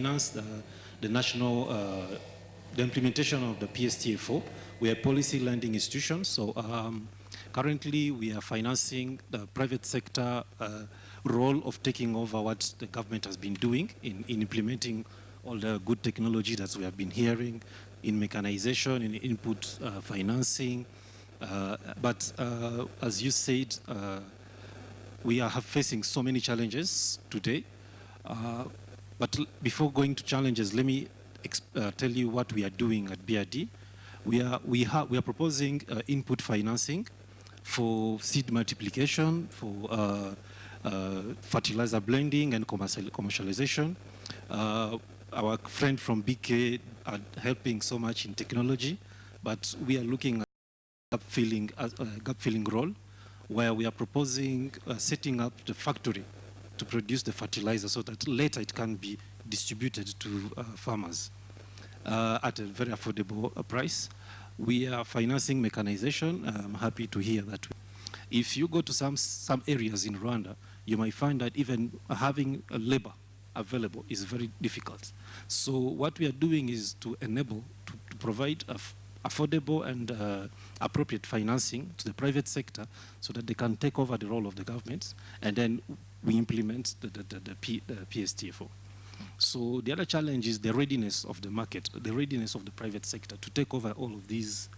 finance the national, the implementation of the PSTA4. We are a policy lending institution, so currently we are financing the private sector role of taking over what the government has been doing in implementing all the good technology that we have been hearing in mechanization, in input financing. But as you said, we are facing so many challenges today. But before going to challenges, let me tell you what we are doing at BRD. We are proposing input financing for seed multiplication, for fertilizer blending and commercialization. Our friend from BK are helping so much in technology, but we are looking at gap filling role, where we are proposing setting up the factory to produce the fertilizer so that later it can be distributed to farmers at a very affordable price. We are financing mechanization. I'm happy to hear that. If you go to some areas in Rwanda, you might find that even having a labor available is very difficult. So what we are doing is to enable, to provide affordable and appropriate financing to the private sector so that they can take over the role of the government, and then we implement the PSTA4. So the other challenge is the readiness of the market, the readiness of the private sector to take over all of these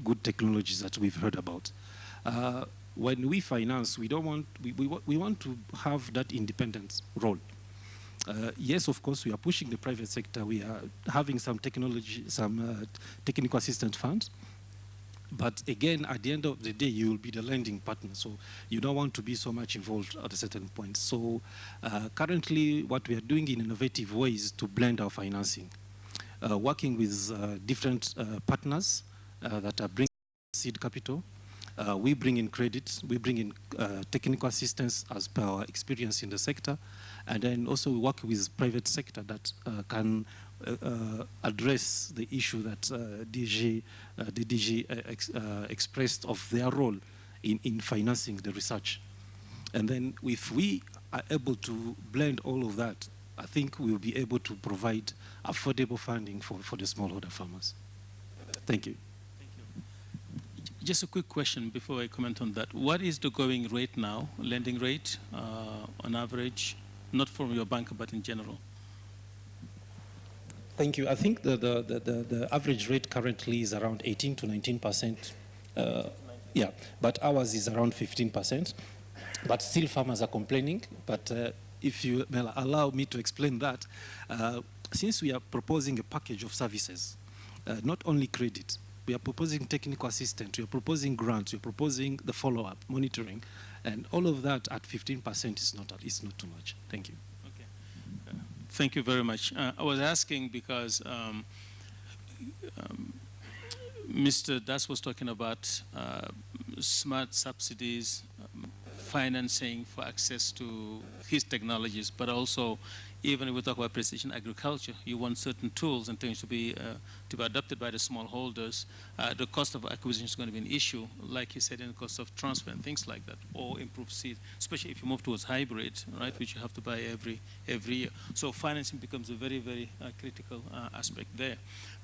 good technologies that we've heard about. When we finance, we want to have that independent role. Yes, of course, we are pushing the private sector. We are having some technology, some technical assistance funds. But again, at the end of the day, you will be the lending partner. So you don't want to be so much involved at a certain point. So currently, what we are doing in innovative ways to blend our financing, working with different partners that are bringing seed capital. We bring in credit, we bring in technical assistance as per our experience in the sector, and then also we work with private sector that can address the issue that the DG expressed of their role in financing the research. And then if we are able to blend all of that, I think we will be able to provide affordable funding for the smallholder farmers. Thank you. Just a quick question before I comment on that. What is the going rate now, lending rate on average, not from your bank, but in general? Thank you. I think the average rate currently is around 18 to 19%. Yeah, but ours is around 15%. But still farmers are complaining. But if you may allow me to explain that, since we are proposing a package of services, not only credit, we are proposing technical assistance, we are proposing grants, we are proposing the follow-up, monitoring, and all of that at 15% is not too much. Thank you. Okay. Thank you very much. I was asking because Mr. Das was talking about smart subsidies, financing for access to his technologies, but also even if we talk about precision agriculture, you want certain tools and things to be adopted by the smallholders. The cost of acquisition is going to be an issue, like you said, in the cost of transfer and things like that, or improved seed, especially if you move towards hybrid, right, which you have to buy every year. So financing becomes a very, very critical aspect there.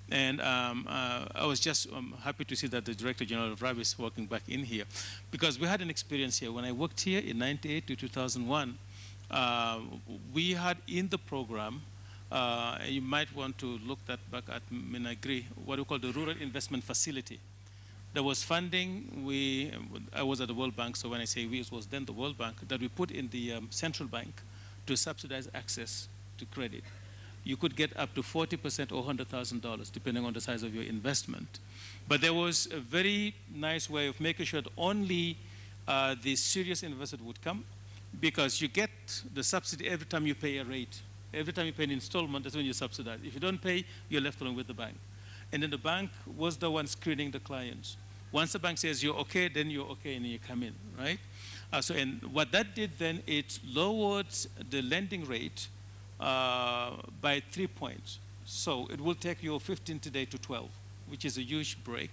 And I was just happy to see that the Director General of RABI is working back in here, because we had an experience here. When I worked here in 98 to 2001, we had in the program, you might want to look that back at Minagri, what we call the Rural Investment Facility. There was funding, I was at the World Bank, so when I say we, it was then the World Bank, that we put in the central bank to subsidize access to credit. You could get up to 40% or $100,000, depending on the size of your investment. But there was a very nice way of making sure that only the serious investor would come, because you get the subsidy every time you pay a rate. Every time you pay an installment, that's when you subsidize. If you don't pay, you're left alone with the bank. And then the bank was the one screening the clients. Once the bank says you're okay, then you're okay, and then you come in, right? And what that did then, it lowered the lending rate by 3 points. So it will take you 15 today to 12, which is a huge break.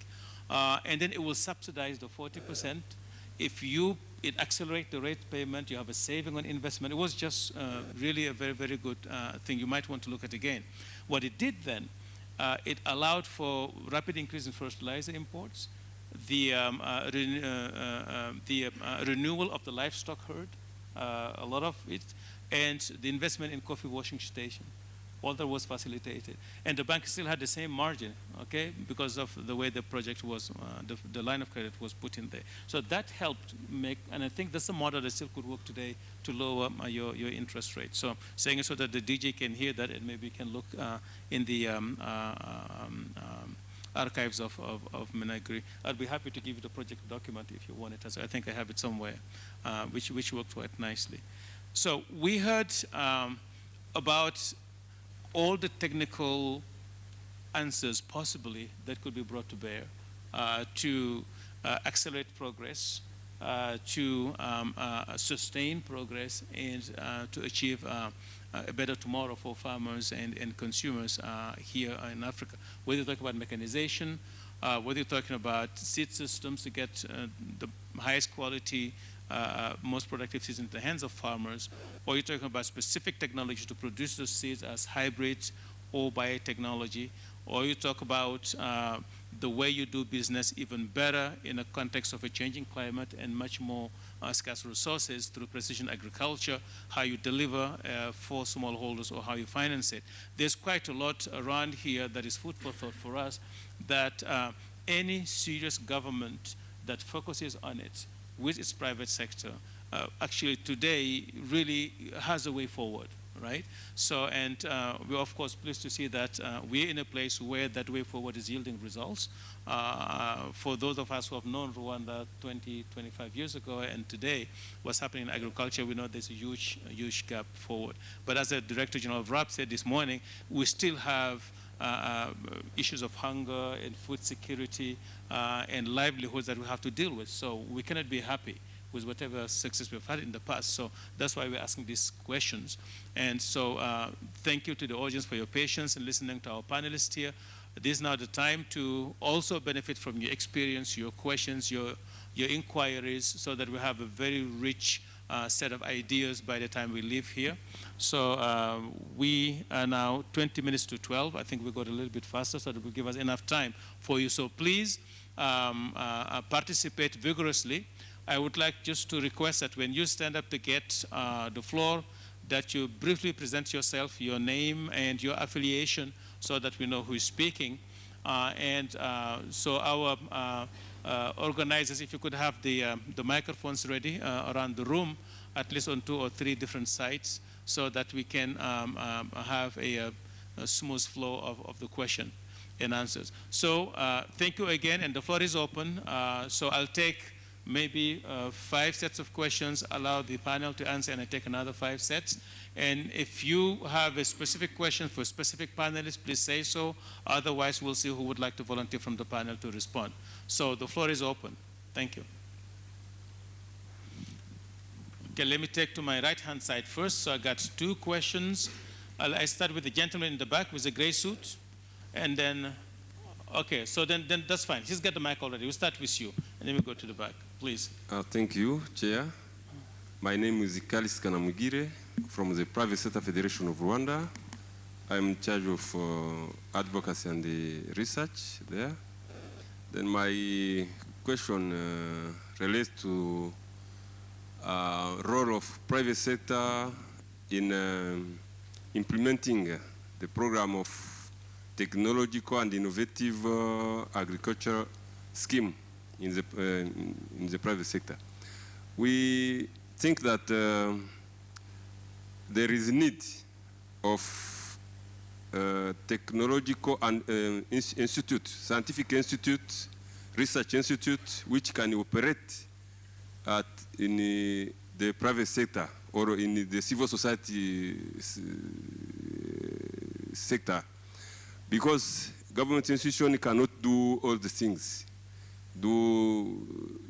And then it will subsidize the 40%. If you it accelerates the rate payment. You have a saving on investment. It was just really a very, very good thing. You might want to look at again. What it did then, it allowed for rapid increase in fertilizer imports, the renewal of the livestock herd, a lot of it, and the investment in coffee washing station. All that was facilitated. And the bank still had the same margin, okay, because of the way the project was, the line of credit was put in there. So that helped make, and I think that's a model that still could work today to lower your interest rate. So saying it so that the DJ can hear that and maybe can look in the archives of Minagri. I'd be happy to give you the project document if you want it. I think I have it somewhere, which worked quite nicely. So we heard about all the technical answers possibly that could be brought to bear to accelerate progress, to sustain progress, and to achieve a better tomorrow for farmers and consumers here in Africa. Whether you're talking about mechanization, whether you're talking about seed systems to get the highest quality, most productive seeds into the hands of farmers, or you're talking about specific technology to produce those seeds as hybrids or biotechnology, or you talk about the way you do business even better in a context of a changing climate and much more scarce resources through precision agriculture, how you deliver for smallholders or how you finance it. There's quite a lot around here that is food for thought for us, that any serious government that focuses on it with its private sector, actually today really has a way forward, right? So, and we're of course pleased to see that we're in a place where that way forward is yielding results. For those of us who have known Rwanda 20, 25 years ago and today, what's happening in agriculture, we know there's a huge gap forward. But as the Director General of RAP said this morning, we still have issues of hunger and food security and livelihoods that we have to deal with. So we cannot be happy with whatever success we've had in the past. So that's why we're asking these questions. And so thank you to the audience for your patience and listening to our panelists here. This is now the time to also benefit from your experience, your questions, your inquiries, so that we have a very rich set of ideas by the time we leave here. So we are now 20 minutes to 12. I think we got a little bit faster, so that will give us enough time for you. So please participate vigorously. I would like just to request that when you stand up to get the floor, that you briefly present yourself, your name and your affiliation, so that we know who is speaking. So our organizers, if you could have the microphones ready around the room, at least on 2 or 3 different sites, so that we can have a smooth flow of the question and answers. So thank you again, and the floor is open. So I'll take maybe 5 sets of questions, allow the panel to answer, and I take another 5 sets. And if you have a specific question for a specific panelist, please say so. Otherwise, we'll see who would like to volunteer from the panel to respond. So the floor is open. Thank you. Okay, let me take to my right-hand side first. So I got 2 questions. I start with the gentleman in the back with the gray suit. And then, okay, so then that's fine. He's got the mic already. We'll start with you, and then we go to the back. Please. Thank you, Chair. My name is Ikalis Kanamugire from the Private Sector Federation of Rwanda. I'm in charge of advocacy and research there. Then my question relates to role of private sector in implementing the program of technological and innovative agriculture scheme in the private sector. We think that there is need of technological and institute, scientific institute, research institute, which can operate in the private sector or in the civil society sector, because government institution cannot do all the things.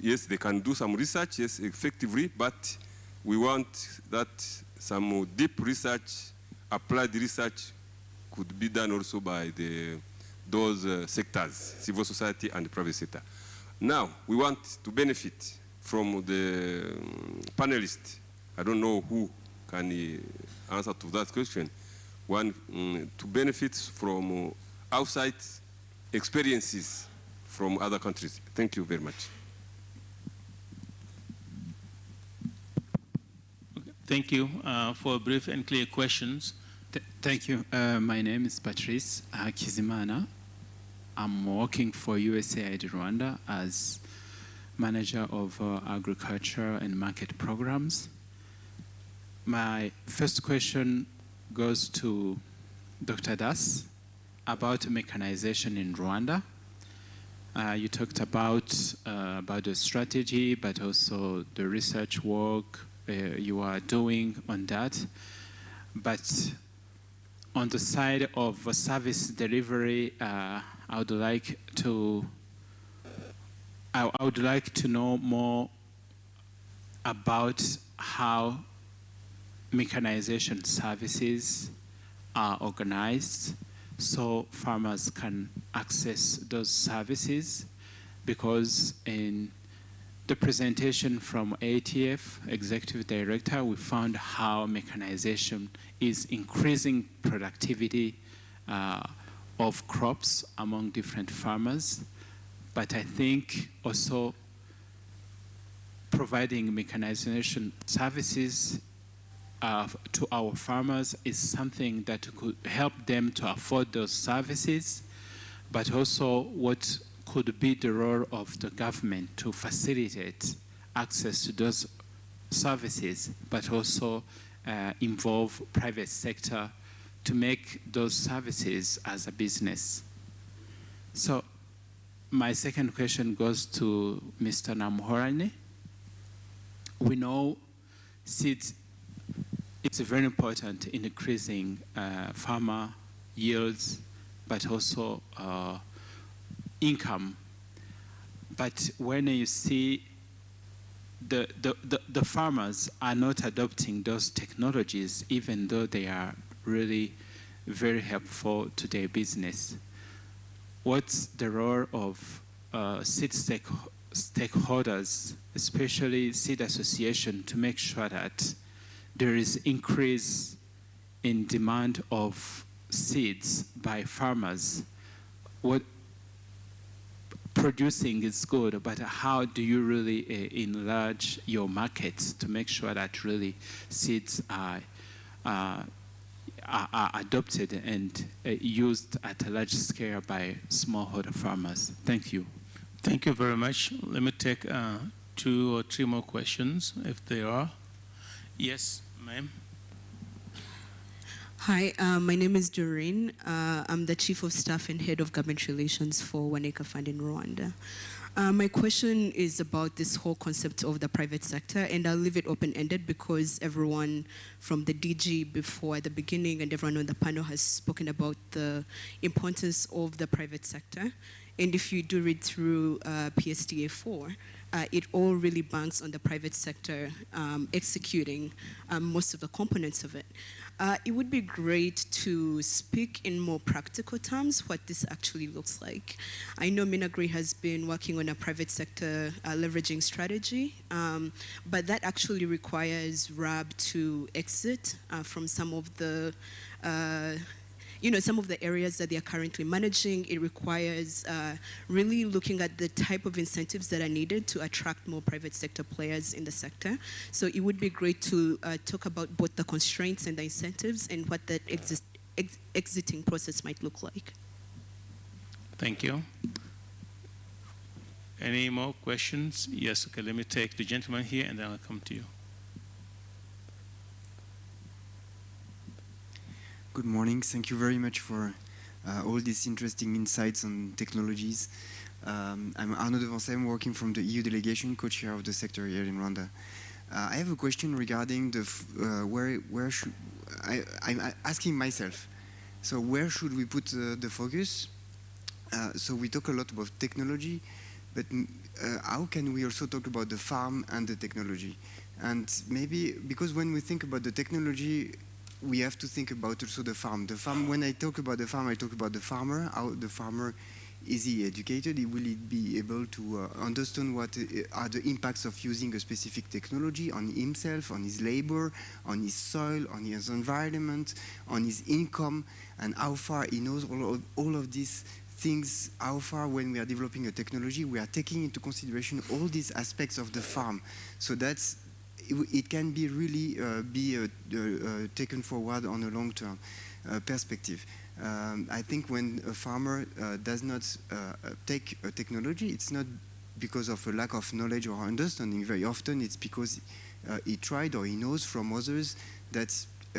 Yes, they can do some research, yes, effectively, but we want that some deep research, applied research could be done also by those sectors, civil society and the private sector. Now, we want to benefit from the panelists, I don't know who can answer to that question. One, to benefit from outside experiences from other countries. Thank you very much. Okay. Thank you for brief and clear questions. Thank you. My name is Patrice Kizimana. I'm working for USAID Rwanda as manager of agriculture and market programs. My first question goes to Dr. Das about mechanization in Rwanda. You talked about the strategy, but also the research work you are doing on that. But on the side of service delivery, I would like to know more about how mechanization services are organized so farmers can access those services, because in the presentation from ATF, Executive Director, we found how mechanization is increasing productivity of crops among different farmers. But I think also providing mechanization services to our farmers is something that could help them to afford those services, but also what could be the role of the government to facilitate access to those services, but also involve private sector to make those services as a business. So my second question goes to Mr. Namuhorane. We know seeds is very important in increasing farmer yields, but also income. But when you see the farmers are not adopting those technologies, even though they are really very helpful to their business, what's the role of seed stakeholders, especially seed association, to make sure that there is increase in demand of seeds by farmers? What producing is good, but how do you really enlarge your markets to make sure that really seeds are adopted and used at a large scale by smallholder farmers? Thank you. Thank you very much. Let me take 2 or 3 more questions, if there are. Yes, ma'am. Hi, my name is Doreen. I'm the Chief of Staff and Head of Government Relations for One Acre Fund in Rwanda. My question is about this whole concept of the private sector, and I'll leave it open-ended because everyone from the DG before at the beginning and everyone on the panel has spoken about the importance of the private sector. And if you do read through PSTA 4, it all really banks on the private sector executing most of the components of it. It would be great to speak in more practical terms what this actually looks like. I know Minagri has been working on a private sector leveraging strategy, but that actually requires RAB to exit from some of the some of the areas that they are currently managing. It requires really looking at the type of incentives that are needed to attract more private sector players in the sector. So it would be great to talk about both the constraints and the incentives and what that exiting process might look like. Thank you. Any more questions? Yes, okay, let me take the gentleman here and then I'll come to you. Good morning. Thank you very much for all these interesting insights on technologies. I'm Arnaud Devancey. I'm working from the EU delegation, co-chair of the sector here in Rwanda. I have a question regarding the where should I'm asking myself. So where should we put the focus? So we talk a lot about technology, but how can we also talk about the farm and the technology? And maybe because when we think about the technology, we have to think about also the farm. The farm. When I talk about the farm, I talk about the farmer, how the farmer Is he educated? Will he be able to understand what are the impacts of using a specific technology on himself, on his labor, on his soil, on his environment, on his income, and how far he knows all of these things, how far when we are developing a technology, we are taking into consideration all these aspects of the farm. So that's, it can be really taken forward on a long-term perspective. I think when a farmer does not take a technology, it's not because of a lack of knowledge or understanding. Very often it's because he tried or he knows from others that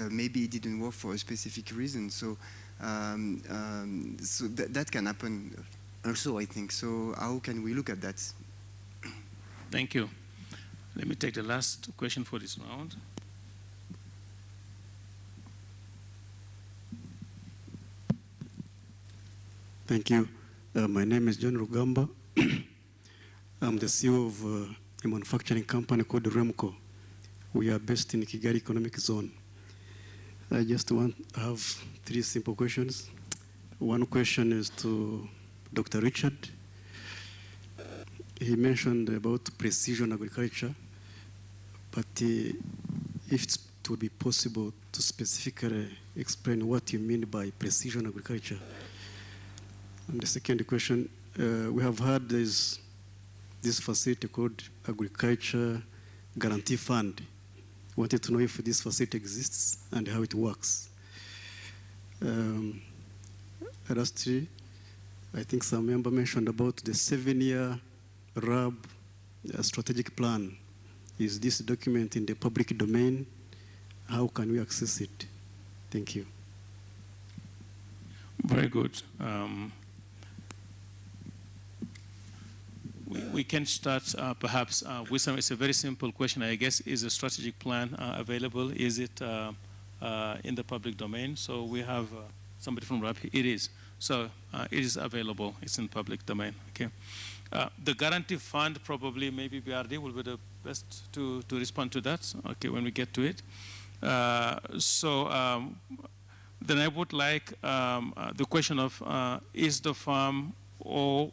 maybe it didn't work for a specific reason. So, that can happen also, I think. So how can we look at that? Thank you. Let me take the last question for this round. Thank you. My name is John Rugamba. I'm the CEO of a manufacturing company called Remco. We are based in Kigali Economic Zone. I just want to have 3 simple questions. One question is to Dr. Richard. He mentioned about precision agriculture, but if it would be possible to specifically explain what you mean by precision agriculture. And the second question, we have heard this facility called Agriculture Guarantee Fund. Wanted to know if this facility exists and how it works. Lastly, I think some member mentioned about the 7-year RAB strategic plan. Is this document in the public domain? How can we access it? Thank you. Very good. We can start perhaps with some, it's a very simple question, I guess. Is a strategic plan available? Is it in the public domain? So we have somebody from RAP, it is. So it is available, it's in public domain, okay? The guarantee fund, probably maybe BRD will be the best to respond to that, okay, when we get to it. Then I would like the question of is the farm or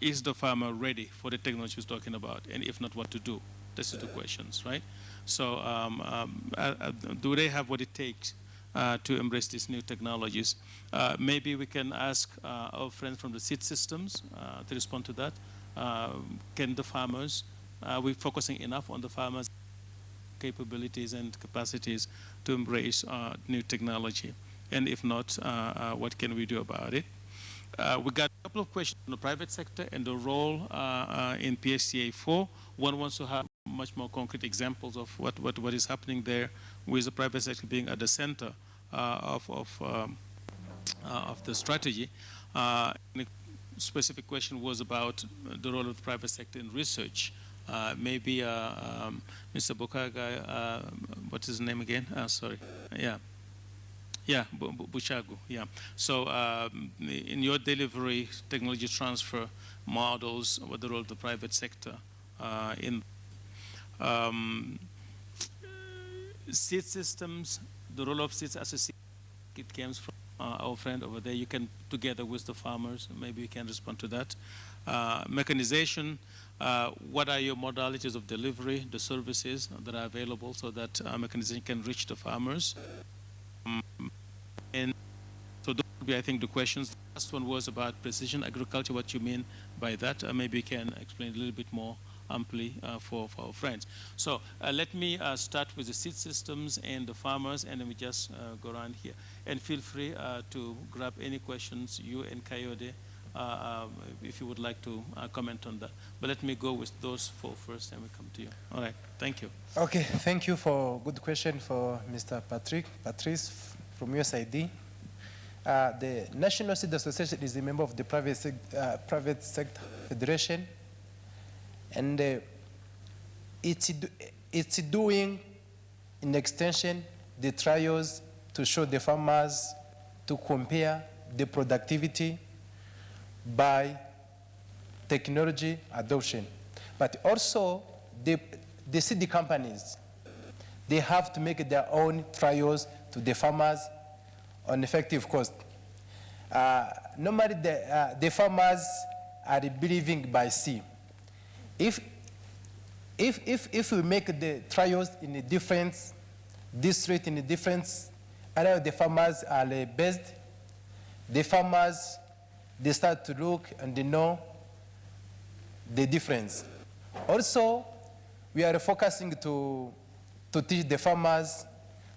is the farmer ready for the technology we're talking about? And if not, what to do? These are the questions, right? So do they have what it takes to embrace these new technologies? Maybe we can ask our friends from the seed systems to respond to that. Can the farmers, are we focusing enough on the farmers' capabilities and capacities to embrace new technology? And if not, what can we do about it? We got a couple of questions on the private sector and the role in PSTA4. One wants to have much more concrete examples of what is happening there, with the private sector being at the center of the strategy. The specific question was about the role of the private sector in research. Maybe Mr. Bukaga, what's his name again? Sorry, yeah. Yeah, Bushagu, yeah. So in your delivery, technology transfer models, what the role of the private sector in seed systems, the role of seeds as a seed, it comes from our friend over there. You can, together with the farmers, maybe you can respond to that. Mechanization, what are your modalities of delivery, the services that are available so that mechanization can reach the farmers? And so those would be, I think, the questions. The last one was about precision agriculture, what you mean by that. Maybe you can explain a little bit more amply for our friends. So let me start with the seed systems and the farmers, and then we just go around here. And feel free to grab any questions, you and Kayode, if you would like to comment on that. But let me go with those 4 first, and we come to you. All right, thank you. Okay, thank you for good question for Mr. Patrice from USAID. The National Seed Association is a member of the Private Sector Federation, and it's doing, in extension, the trials to show the farmers to compare the productivity by technology adoption. But also, the seed companies, they have to make their own trials to the farmers on effective cost. Normally the farmers are believing by sea. If we make the trials in a different district, in a different area the farmers are based, the farmers, they start to look and they know the difference. Also, we are focusing to teach the farmers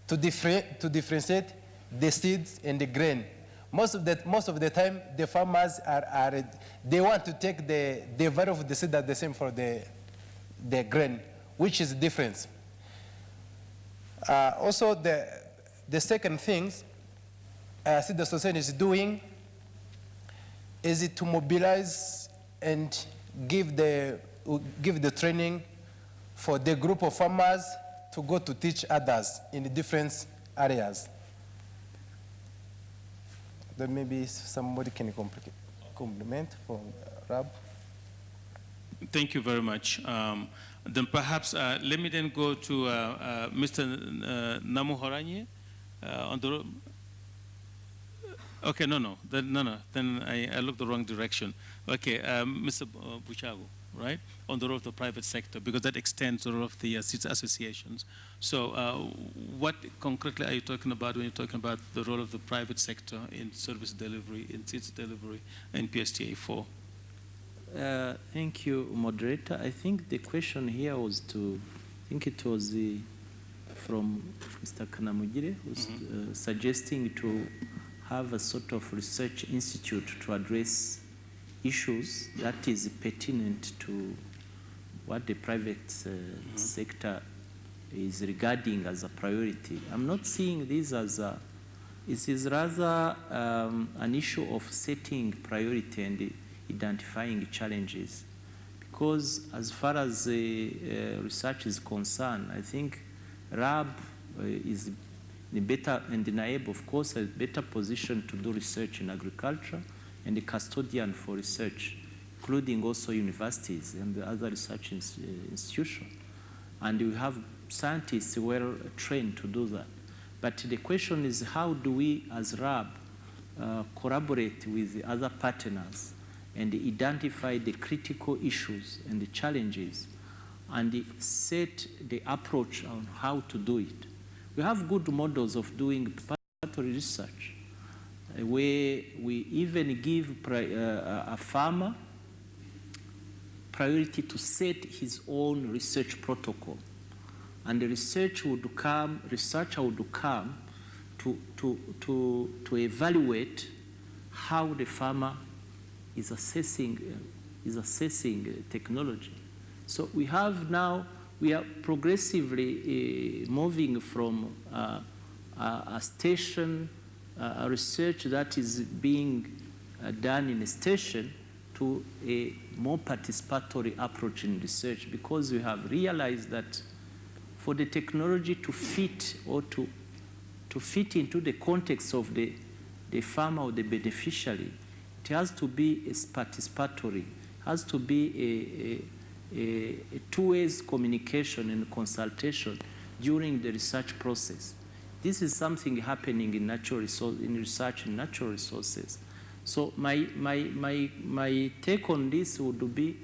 to differentiate the seeds and the grain. Most of the time, the farmers they want to take the value of the seed as the same for the grain, which is the difference. Also, the second thing Seed Association is doing is to mobilize and give the training for the group of farmers to go to teach others in the different areas. Then maybe somebody can compliment from Rab. Thank you very much. Then perhaps let me then go to Mr. Namuhoranye on the. Okay, no. Then I looked the wrong direction. Okay, Mr. Buchago, right, on the role of the private sector, because that extends the role of the seeds associations. So what concretely are you talking about when you're talking about the role of the private sector in service delivery, in seeds delivery, and PSTA 4? Thank you, moderator. I think the question here was I think it was from Mr. Kanamugire, who's suggesting to have a sort of research institute to address issues that is pertinent to what the private sector is regarding as a priority. I'm not seeing this as it is rather an issue of setting priority and identifying challenges. Because as far as research is concerned, I think RAB is in a better, and NAEB, of course, a better position to do research in agriculture, and the custodian for research, including also universities and the other research institutions. And we have scientists well trained to do that. But the question is, how do we, as RAB, collaborate with the other partners and identify the critical issues and the challenges and set the approach on how to do it? We have good models of doing preparatory research where we even give a farmer priority to set his own research protocol. And the researcher would come to evaluate how the farmer is assessing technology. So we are progressively moving from a station, a research that is being done in a station to a more participatory approach in research, because we have realized that for the technology to fit or to fit into the context of the farmer or the beneficiary, it has to be participatory, has to be a two-way communication and consultation during the research process. This is something happening in research in natural resources. So my take on this would be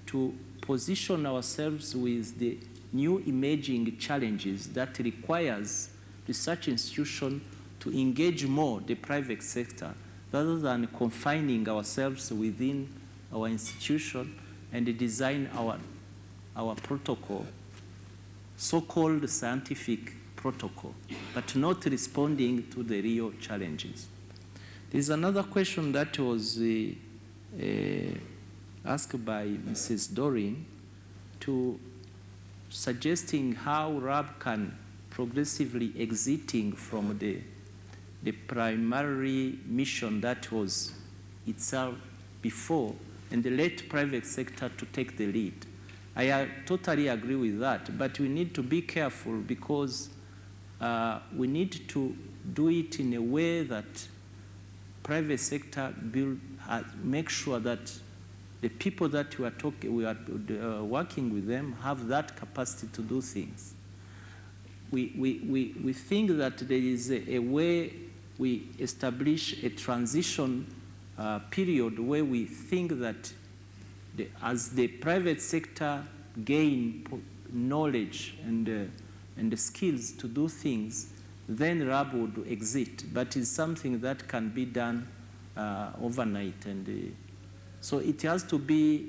to position ourselves with the new emerging challenges that requires research institutions to engage more the private sector rather than confining ourselves within our institution and design our protocol, so-called scientific protocol, but not responding to the real challenges. There's another question that was asked by Mrs. Doreen to suggesting how RAB can progressively exiting from the primary mission that was itself before and let private sector to take the lead. I totally agree with that, but we need to be careful because we need to do it in a way that private sector make sure that the people that we are working with them have that capacity to do things. We think that there is a way we establish a transition period where we think that as the private sector gain knowledge and the skills to do things, then RAB would exist. But it's something that can be done overnight. And so it has to be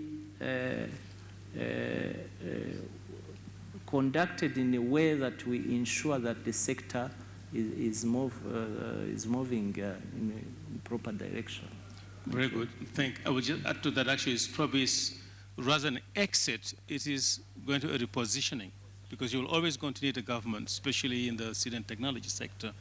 conducted in a way that we ensure that the sector is moving in a proper direction. Very good. I would just add to that, actually, it's probably rather than exit, it is going to a repositioning, because you'll always going to need a government, especially in the seed and technology sector.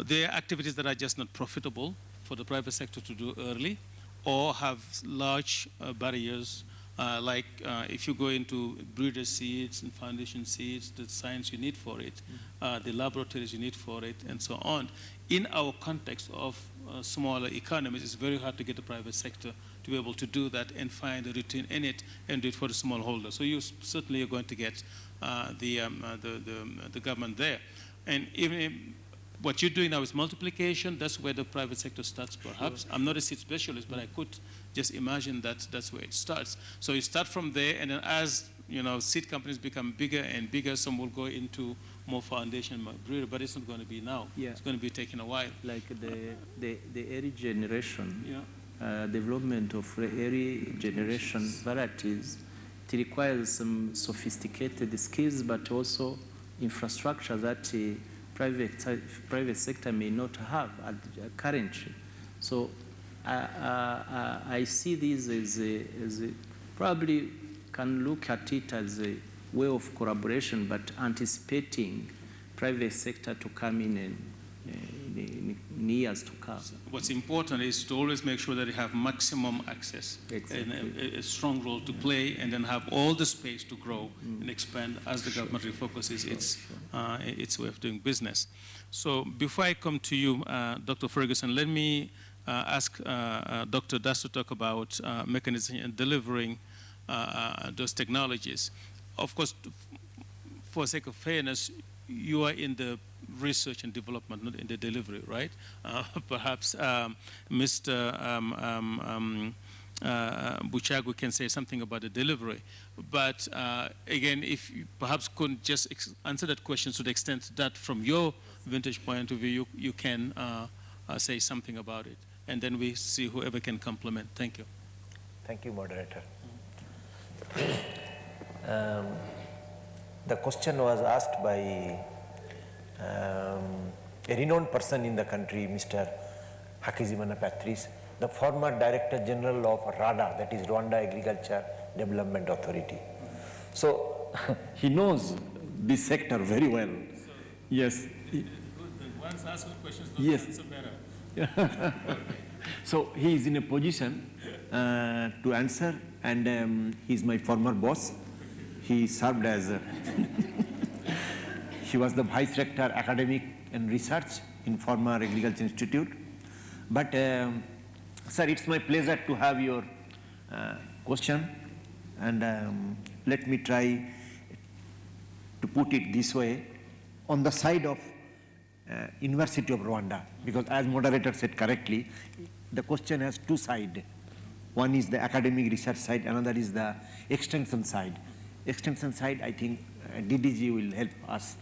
There are activities that are just not profitable for the private sector to do early, or have large barriers, like if you go into breeder seeds and foundation seeds, the science you need for it, the laboratories you need for it, and so on. In our context of smaller economies, it's very hard to get the private sector to be able to do that and find a routine in it and do it for the smallholder. So you certainly are going to get the government there. And even what you're doing now is multiplication. That's where the private sector starts, perhaps. Sure. I'm not a seed specialist, but I could just imagine that that's where it starts. So you start from there, and then as seed companies become bigger and bigger, some will go into more foundation, more breeder, but it's not going to be now. Yeah. It's going to be taking a while. Like the early generation, development of early generation varieties, it requires some sophisticated skills, but also infrastructure that private sector may not have currently. So I see this as probably can look at it as a way of collaboration, but anticipating private sector to come in years to come. What's important is to always make sure that they have maximum access. Exactly. And a strong role to play, and then have all the space to grow and expand as the government refocuses its way of doing business. So before I come to you, Dr. Ferguson, let me ask Dr. Das to talk about mechanism and delivering those technologies. Of course, for the sake of fairness, you are in the research and development, not in the delivery, right? Perhaps Mr. Buchagu can say something about the delivery. But again, if you perhaps couldn't just answer that question to the extent that from your vantage point of view, you can say something about it. And then we see whoever can complement. Thank you. Thank you, moderator. The question was asked by a renowned person in the country, Mr. Hakizimana Patrice, the former Director General of RADA, that is Rwanda Agriculture Development Authority. So he knows this sector very well. Yes. The ones asking questions don't answer better. So he is in a position to answer, and he is my former boss. He served as he was the Vice Rector Academic and Research in former Agriculture Institute. But sir, it's my pleasure to have your question, and let me try to put it this way. On the side of University of Rwanda, because as moderator said correctly, the question has two sides. One is the academic research side, another is the extension side. Extension side, I think DDG will help us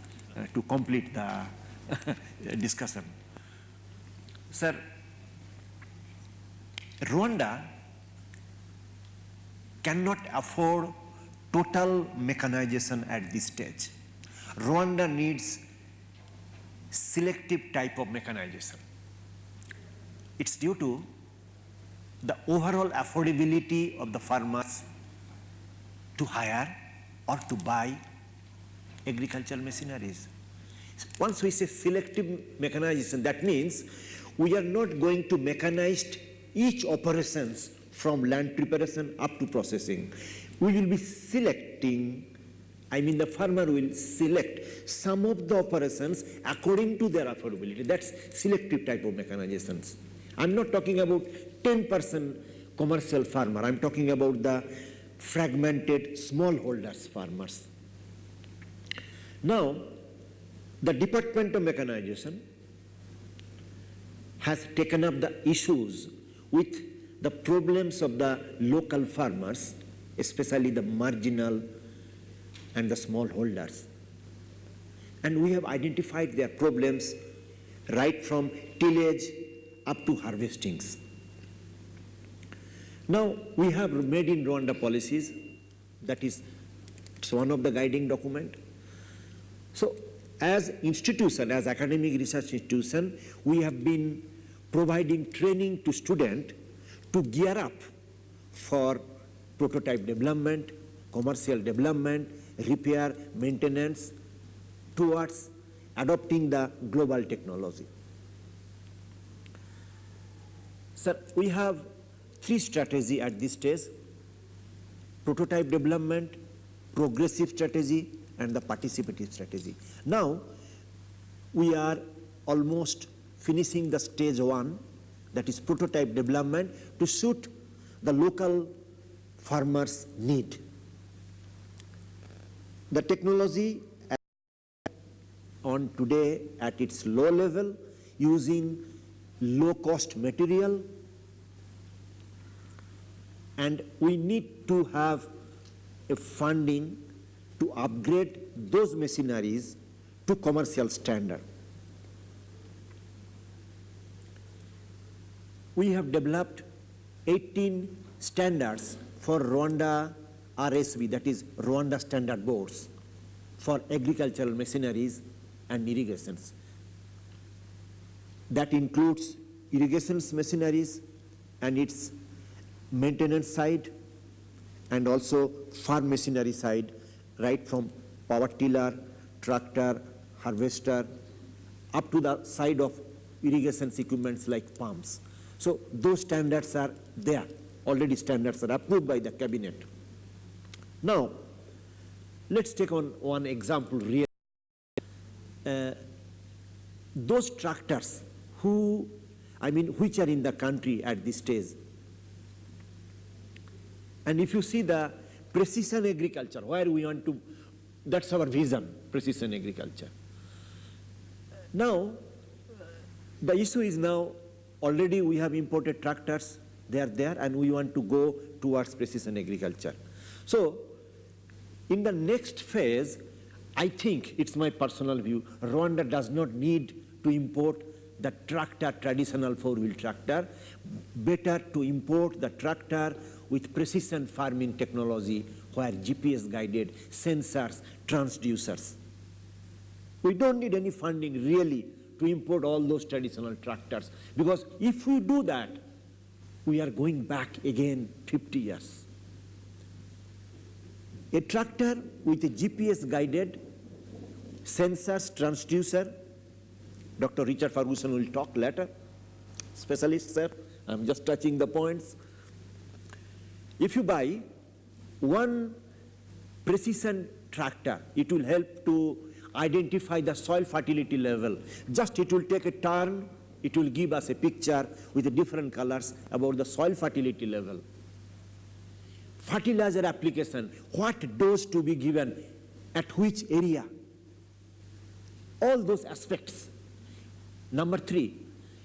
to complete the discussion. Sir, Rwanda cannot afford total mechanization at this stage. Rwanda needs selective type of mechanization. It's due to the overall affordability of the farmers to hire or to buy agricultural machineries. Once we say selective mechanization, that means we are not going to mechanize each operations from land preparation up to processing. We will be selecting, I mean the farmer will select some of the operations according to their affordability. That's selective type of mechanizations. I'm not talking about 10% commercial farmer. I'm talking about the fragmented smallholders farmers. Now, the Department of Mechanization has taken up the issues with the problems of the local farmers, especially the marginal and the smallholders. And we have identified their problems right from tillage up to harvestings. Now, we have made in Rwanda policies, that is, it's one of the guiding document. So, as institution, as academic research institution, we have been providing training to students to gear up for prototype development, commercial development, repair, maintenance, towards adopting the global technology. Sir, we have 3 strategies at this stage: prototype development, progressive strategy, and the participative strategy. Now, we are almost finishing the stage 1, that is prototype development, to suit the local farmers' need. The technology on today at its low level, using low-cost material, and we need to have a funding to upgrade those machineries to commercial standard. We have developed 18 standards for Rwanda RSB, that is Rwanda Standard Boards, for agricultural machineries and irrigations. That includes irrigation machineries and its maintenance side, and also farm machinery side, right from power tiller, tractor, harvester, up to the side of irrigation equipments like pumps. So those standards are there. Already standards are approved by the cabinet. Now, let's take on one example. Those tractors which are in the country at this stage. And if you see the precision agriculture, where we want to, that's our vision, precision agriculture. Now, the issue is now, already we have imported tractors, they are there, and we want to go towards precision agriculture. So, in the next phase, I think, it's my personal view, Rwanda does not need to import the tractor, traditional 4-wheel tractor. Better to import the tractor with precision farming technology, where GPS guided, sensors, transducers. We don't need any funding really to import all those traditional tractors, because if we do that, we are going back again 50 years. A tractor with a GPS guided, sensors, transducer, Dr. Richard Ferguson will talk later, specialist, sir, I'm just touching the points. If you buy one precision tractor, it will help to identify the soil fertility level. Just it will take a turn, it will give us a picture with different colors about the soil fertility level. Fertilizer application, what dose to be given, at which area. All those aspects. Number 3,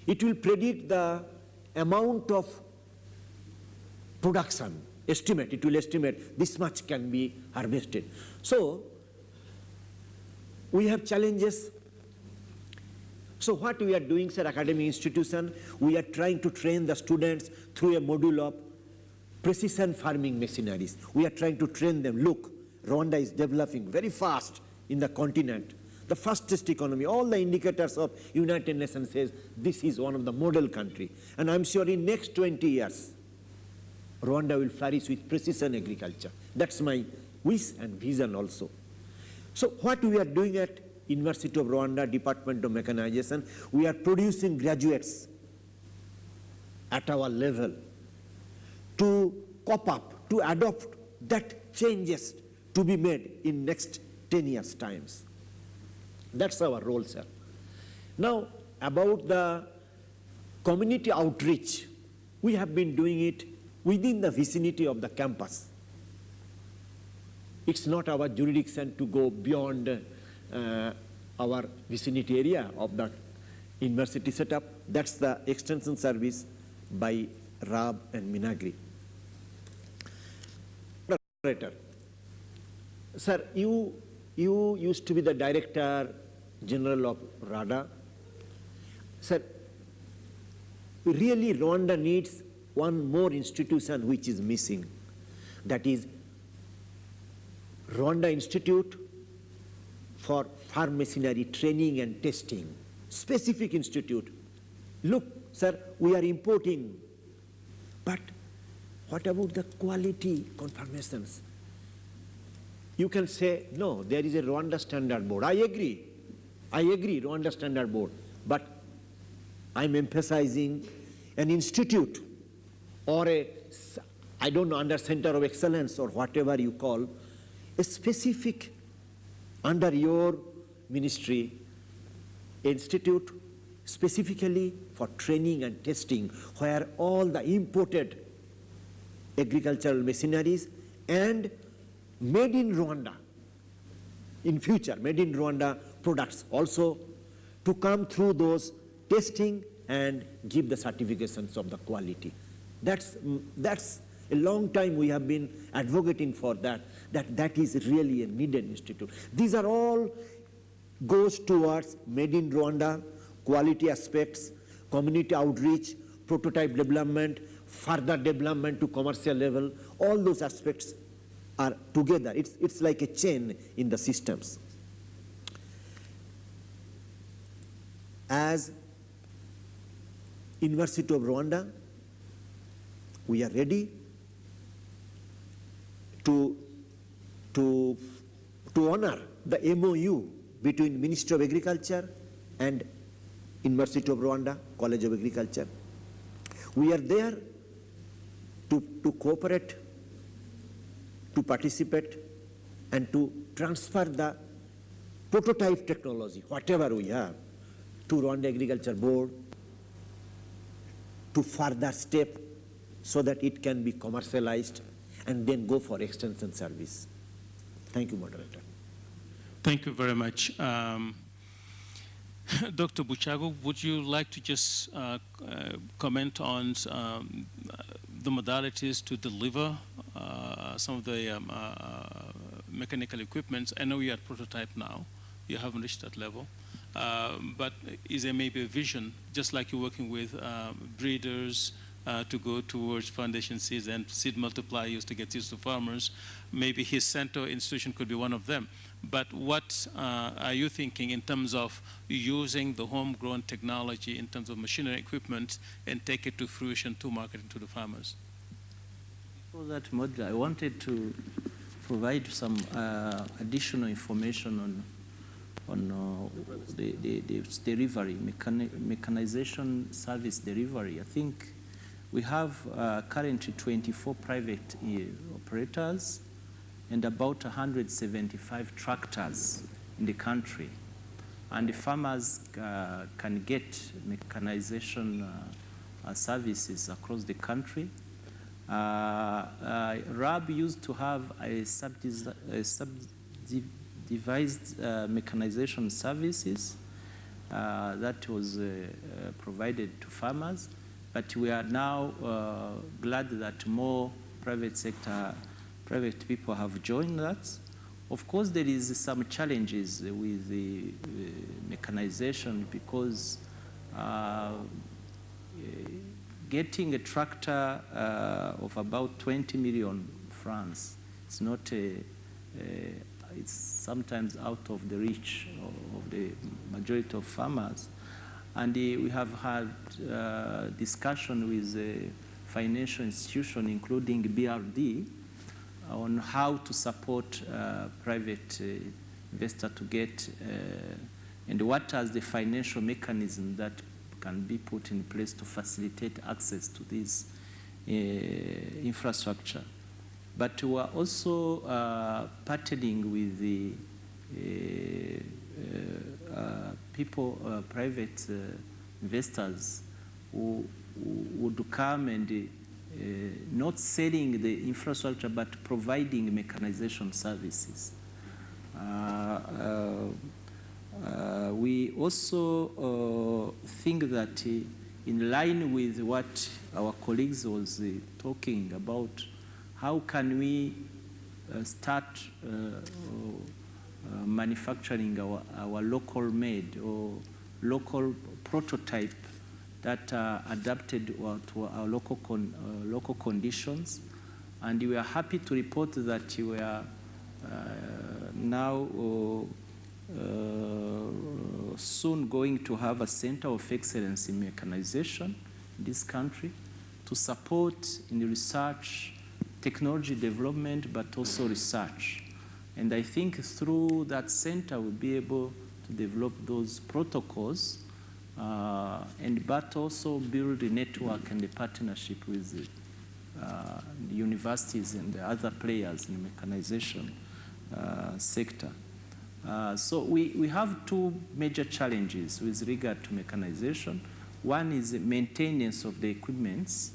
it will predict the amount of production, estimate, it will estimate this much can be harvested. So, we have challenges. So what we are doing, sir, academic institution, we are trying to train the students through a module of precision farming machineries. We are trying to train them. Look, Rwanda is developing very fast in the continent. The fastest economy, all the indicators of United Nations says this is one of the model country. And I'm sure in next 20 years, Rwanda will flourish with precision agriculture. That's my wish and vision also. So what we are doing at University of Rwanda, Department of Mechanization, we are producing graduates at our level to cop up, to adopt that changes to be made in next 10 years' times. That's our role, sir. Now, about the community outreach, we have been doing it within the vicinity of the campus. It's not our jurisdiction to go beyond our vicinity area of the university setup. That's the extension service by RAB and Minagri. Sir, you used to be the Director General of RADA. Sir, really Rwanda needs one more institution which is missing. That is Rwanda Institute for Farm Machinery Training and Testing. Specific institute. Look, sir, we are importing. But what about the quality confirmations? You can say, no, there is a Rwanda Standard Board. I agree, Rwanda Standard Board. But I'm emphasizing an institute or I don't know, under Center of Excellence or whatever you call, a specific under your ministry institute specifically for training and testing, where all the imported agricultural machineries and made in Rwanda, in future, made in Rwanda products also to come through those testing and give the certifications of the quality. That's a long time we have been advocating for that is really a needed institute. These are all goes towards made in Rwanda, quality aspects, community outreach, prototype development, further development to commercial level. All those aspects are together. It's like a chain in the systems. As University of Rwanda, we are ready to honor the MOU between Ministry of Agriculture and University of Rwanda, College of Agriculture. We are there to cooperate, to participate, and to transfer the prototype technology, whatever we have, to Rwanda Agriculture Board, to further step so that it can be commercialized and then go for extension service. Thank you, Moderator. Thank you very much. Dr. Buchago, would you like to just comment on the modalities to deliver some of the mechanical equipment? I know you're at prototype now. You haven't reached that level. But is there maybe a vision, just like you're working with breeders to go towards foundation seeds and seed multipliers to get used to farmers? Maybe his center institution could be one of them. But what are you thinking in terms of using the homegrown technology in terms of machinery equipment and take it to fruition to market to the farmers? For that model, I wanted to provide some additional information on the delivery, mechanization service delivery. I think we have currently 24 private operators and about 175 tractors in the country. And the farmers can get mechanization services across the country. RAB used to have a subdivided mechanization services that was provided to farmers, but we are now glad that more private people have joined that. Of course, there is some challenges with the mechanization because getting a tractor of about 20 million francs, it's not it's sometimes out of the reach of the majority of farmers. And we have had discussion with the financial institution, including BRD, on how to support private investor to get, and what are the financial mechanism that can be put in place to facilitate access to this infrastructure. But we are also partnering with the people, private investors who would come and not selling the infrastructure, but providing mechanization services. We also think that in line with what our colleagues was talking about, how can we start manufacturing our local made or local prototype that are adapted to our local conditions. And we are happy to report that we are now soon going to have a center of excellence in mechanization in this country to support in research, technology development, but also research. And I think through that center we'll be able to develop those protocols but also build a network and a partnership with the universities and the other players in the mechanization sector. So we have two major challenges with regard to mechanization. One is the maintenance of the equipments,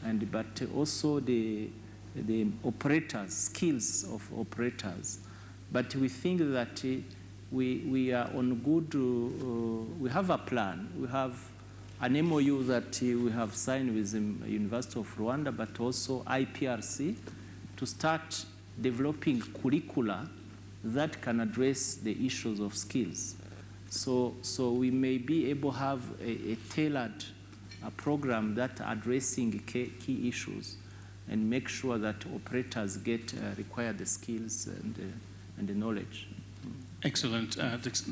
but also the operators, skills of operators. But we think that we are on good, we have a plan. We have an MOU that we have signed with the University of Rwanda, but also IPRC, to start developing curricula that can address the issues of skills. So we may be able to have a tailored program that addressing key issues and make sure that operators require the skills and the knowledge. Excellent.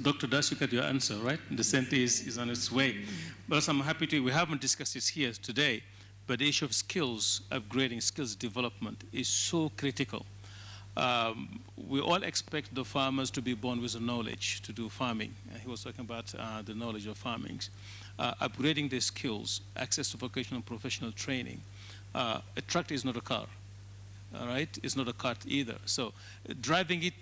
Dr. Das, you got your answer, right? The center is on its way. But I'm happy to, we haven't discussed this here today, but the issue of skills, upgrading skills development is so critical. We all expect the farmers to be born with the knowledge to do farming. He was talking about the knowledge of farming. Upgrading their skills, access to vocational and professional training. A tractor is not a car, all right? It's not a cart either. So driving it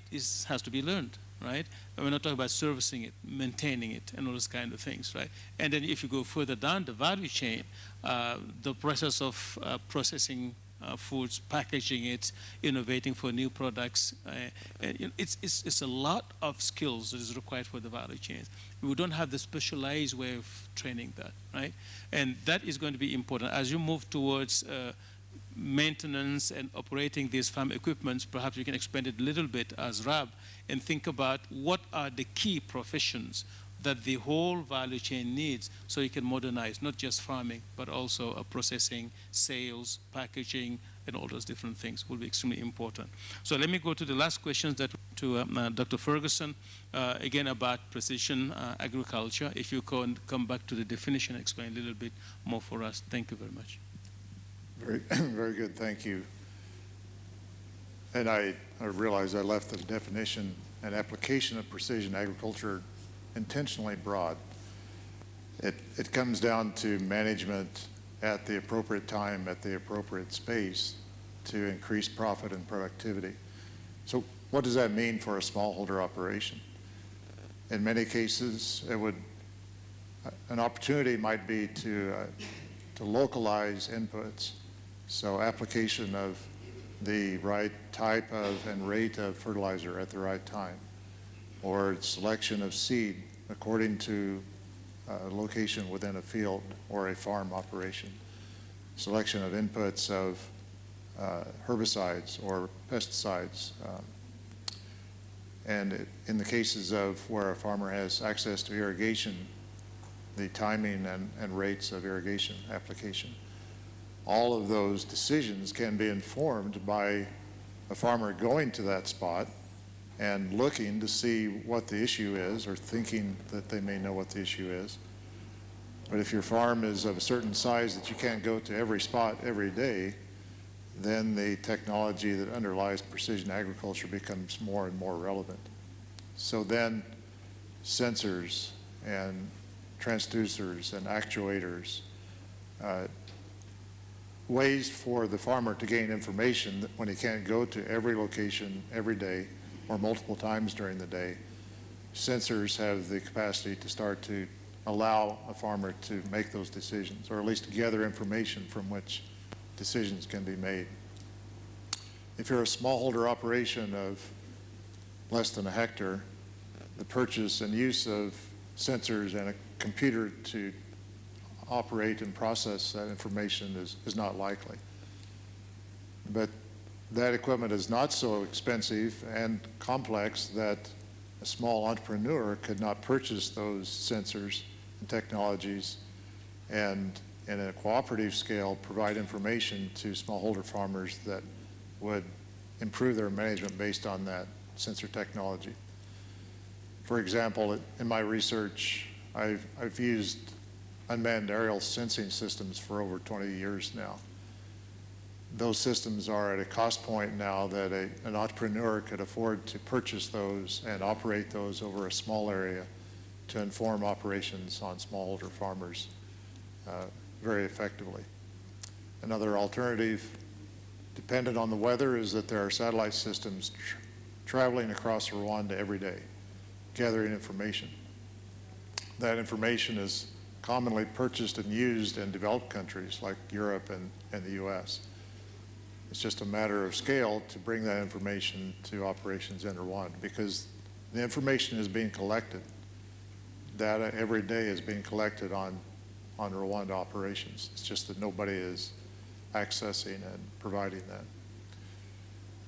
has to be learned, right? And we're not talking about servicing it, maintaining it, and all those kind of things, right? And then if you go further down the value chain, the process of processing foods, packaging it, innovating for new products. It's a lot of skills that is required for the value chains. We don't have the specialized way of training that, right? And that is going to be important. As you move towards maintenance and operating these farm equipments, perhaps you can expand it a little bit as RAB and think about what are the key professions that the whole value chain needs so you can modernize not just farming, but also processing, sales, packaging, and all those different things will be extremely important. So let me go to the last questions to Dr. Ferguson, again about precision agriculture. If you can come back to the definition and explain a little bit more for us. Thank you very much. Very good, thank you. And I realized I left the definition and application of precision agriculture intentionally broad. It comes down to management at the appropriate time, at the appropriate space to increase profit and productivity. So what does that mean for a smallholder operation? In many cases, an opportunity might be to localize inputs. So application of the right type of and rate of fertilizer at the right time, or selection of seed according to location within a field or a farm operation, selection of inputs of herbicides or pesticides. And in the cases of where a farmer has access to irrigation, the timing and rates of irrigation application. All of those decisions can be informed by a farmer going to that spot and looking to see what the issue is, or thinking that they may know what the issue is. But if your farm is of a certain size that you can't go to every spot every day, then the technology that underlies precision agriculture becomes more and more relevant. So then sensors and transducers and actuators, ways for the farmer to gain information that when he can't go to every location every day or multiple times during the day, sensors have the capacity to start to allow a farmer to make those decisions, or at least gather information from which decisions can be made. If you're a smallholder operation of less than a hectare, the purchase and use of sensors and a computer to operate and process that information is not likely. But that equipment is not so expensive and complex that a small entrepreneur could not purchase those sensors and technologies and in a cooperative scale provide information to smallholder farmers that would improve their management based on that sensor technology. For example, in my research, I've used unmanned aerial sensing systems for over 20 years now. Those systems are at a cost point now that an entrepreneur could afford to purchase those and operate those over a small area to inform operations on smallholder farmers very effectively. Another alternative, dependent on the weather, is that there are satellite systems traveling across Rwanda every day, gathering information. That information is commonly purchased and used in developed countries like Europe and the US. It's just a matter of scale to bring that information to operations in Rwanda because the information is being collected. Data every day is being collected on Rwanda operations. It's just that nobody is accessing and providing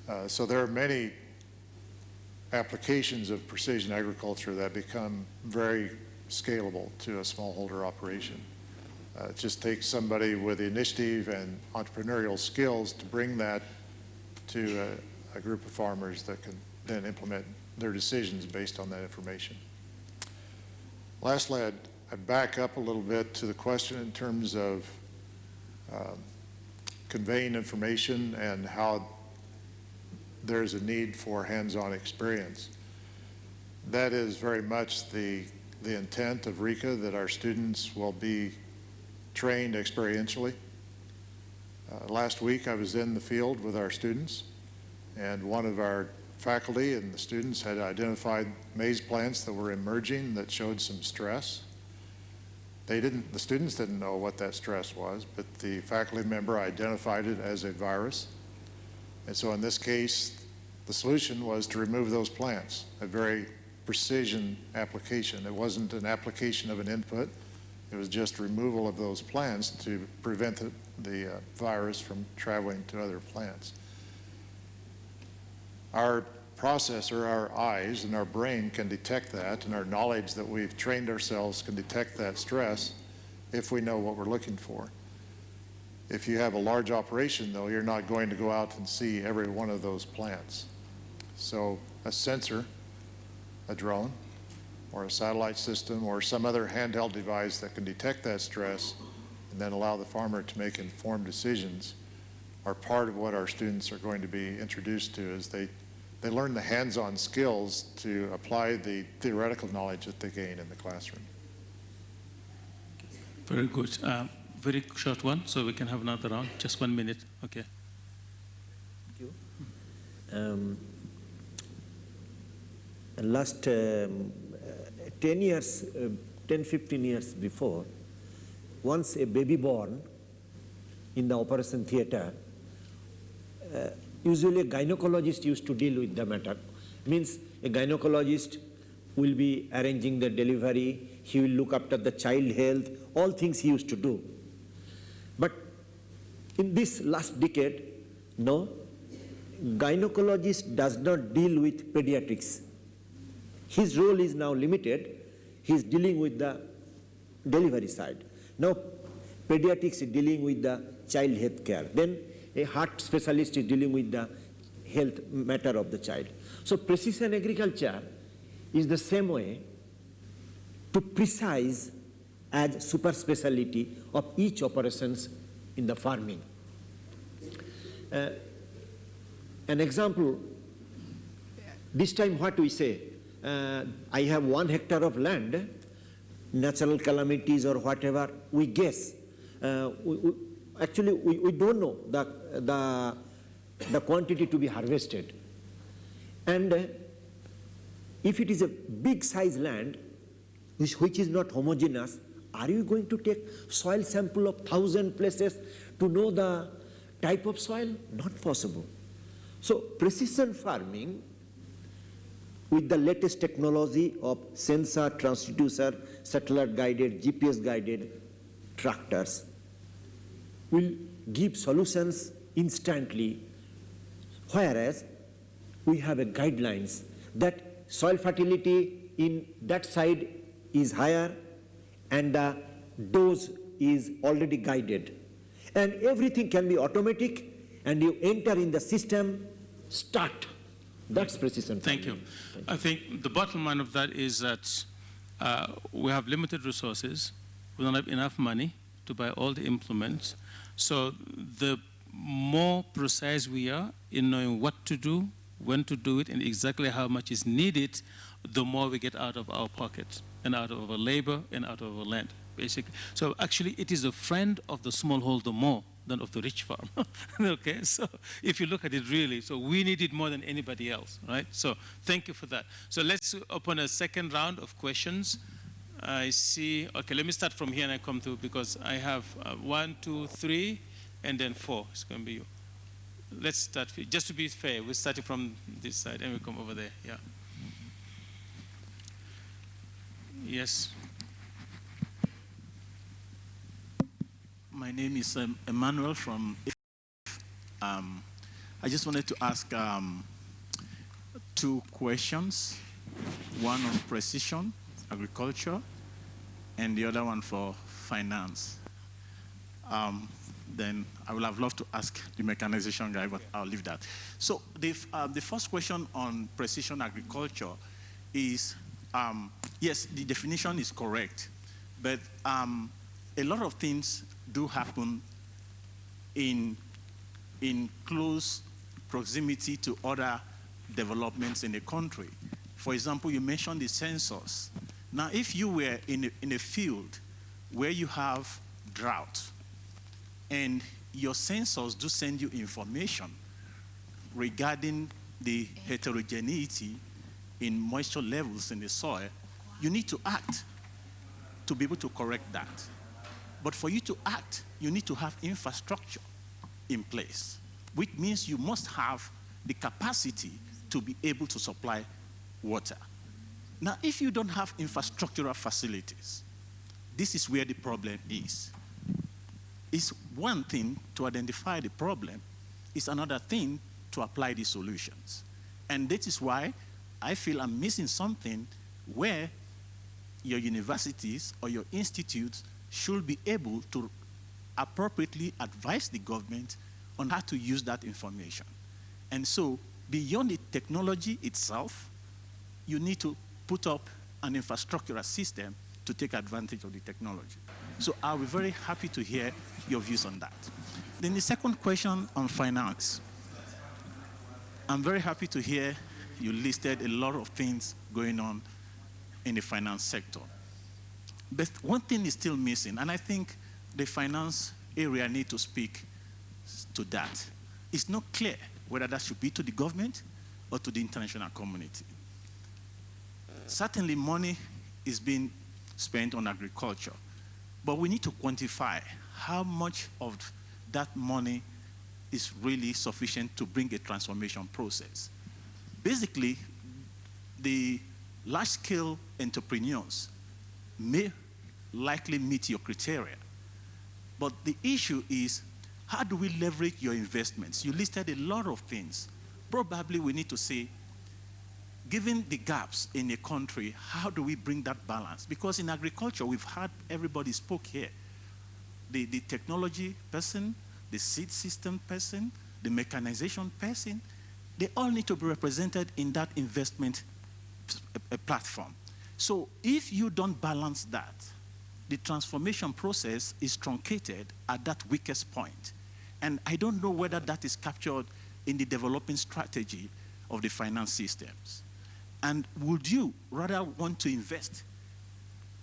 that. So there are many applications of precision agriculture that become very scalable to a smallholder operation. It just takes somebody with initiative and entrepreneurial skills to bring that to a group of farmers that can then implement their decisions based on that information. Lastly, I'd back up a little bit to the question in terms of conveying information and how there's a need for hands-on experience. That is very much the intent of RICA, that our students will be trained experientially. Last week I was in the field with our students, and one of our faculty and the students had identified maize plants that were emerging that showed some stress. The students didn't know what that stress was, but the faculty member identified it as a virus. And so in this case, the solution was to remove those plants, a very precision application. It wasn't an application of an input. It was just removal of those plants to prevent the virus from traveling to other plants. Our processor, our eyes and our brain can detect that, and our knowledge that we've trained ourselves can detect that stress if we know what we're looking for. If you have a large operation, though, you're not going to go out and see every one of those plants. So a sensor, a drone, or a satellite system, or some other handheld device that can detect that stress and then allow the farmer to make informed decisions are part of what our students are going to be introduced to as they learn the hands-on skills to apply the theoretical knowledge that they gain in the classroom. Very good. Very short one, so we can have another round. Just 1 minute. Okay. Thank you. Last 10 years, 10, 15 years before, once a baby born in the operation theater, usually a gynecologist used to deal with the matter. Means a gynecologist will be arranging the delivery, he will look after the child health, all things he used to do. But in this last decade, no, gynecologist does not deal with pediatrics. His role is now limited. He is dealing with the delivery side. Now, pediatrics is dealing with the child health care. Then a heart specialist is dealing with the health matter of the child. So precision agriculture is the same way to precise as super speciality of each operations in the farming. An example, this time what we say, I have 1 hectare of land, natural calamities or whatever, we guess. Actually, we don't know the quantity to be harvested. And if it is a big size land, which is not homogeneous, are you going to take soil sample of 1,000 places to know the type of soil? Not possible. So precision farming with the latest technology of sensor, transducer, satellite guided, GPS guided, tractors will give solutions instantly, whereas we have a guidelines that soil fertility in that side is higher and the dose is already guided. And everything can be automatic and you enter in the system, start. That's precision farming. Thank you. I think the bottom line of that is that we have limited resources. We don't have enough money to buy all the implements. So the more precise we are in knowing what to do, when to do it, and exactly how much is needed, the more we get out of our pockets and out of our labor and out of our land, basically. So actually, it is a friend of the smallholder more than of the rich farmer. Okay, so if you look at it really, so we need it more than anybody else, right? So thank you for that. So let's open a second round of questions. I see, okay, let me start from here and I come through because I have 1, 2, 3, and then 4. It's going to be you. Let's start, just to be fair, we're starting from this side and we come over there, yeah. Yes. My name is Emmanuel from I just wanted to ask 2 questions, one on precision agriculture and the other one for finance. Then I would have loved to ask the mechanization guy, but I'll leave that. So the first question on precision agriculture is, yes, the definition is correct, but a lot of things do happen in close proximity to other developments in the country. For example, you mentioned the census. Now, if you were in a field where you have drought, and your sensors do send you information regarding the heterogeneity in moisture levels in the soil, you need to act to be able to correct that. But for you to act, you need to have infrastructure in place, which means you must have the capacity to be able to supply water. Now, if you don't have infrastructural facilities, this is where the problem is. It's one thing to identify the problem, it's another thing to apply the solutions. And that is why I feel I'm missing something where your universities or your institutes should be able to appropriately advise the government on how to use that information. And so, beyond the technology itself, you need to put up an infrastructural system to take advantage of the technology. So I'll be very happy to hear your views on that. Then the second question on finance. I'm very happy to hear you listed a lot of things going on in the finance sector. But one thing is still missing, and I think the finance area need to speak to that. It's not clear whether that should be to the government or to the international community. Certainly money is being spent on agriculture, but we need to quantify how much of that money is really sufficient to bring a transformation process. Basically, the large-scale entrepreneurs may likely meet your criteria, but the issue is, how do we leverage your investments? You listed a lot of things. Probably we need to say, given the gaps in a country, how do we bring that balance? Because in agriculture, we've had everybody spoke here. The technology person, the seed system person, the mechanization person, they all need to be represented in that investment platform. So if you don't balance that, the transformation process is truncated at that weakest point. And I don't know whether that is captured in the developing strategy of the finance systems. And would you rather want to invest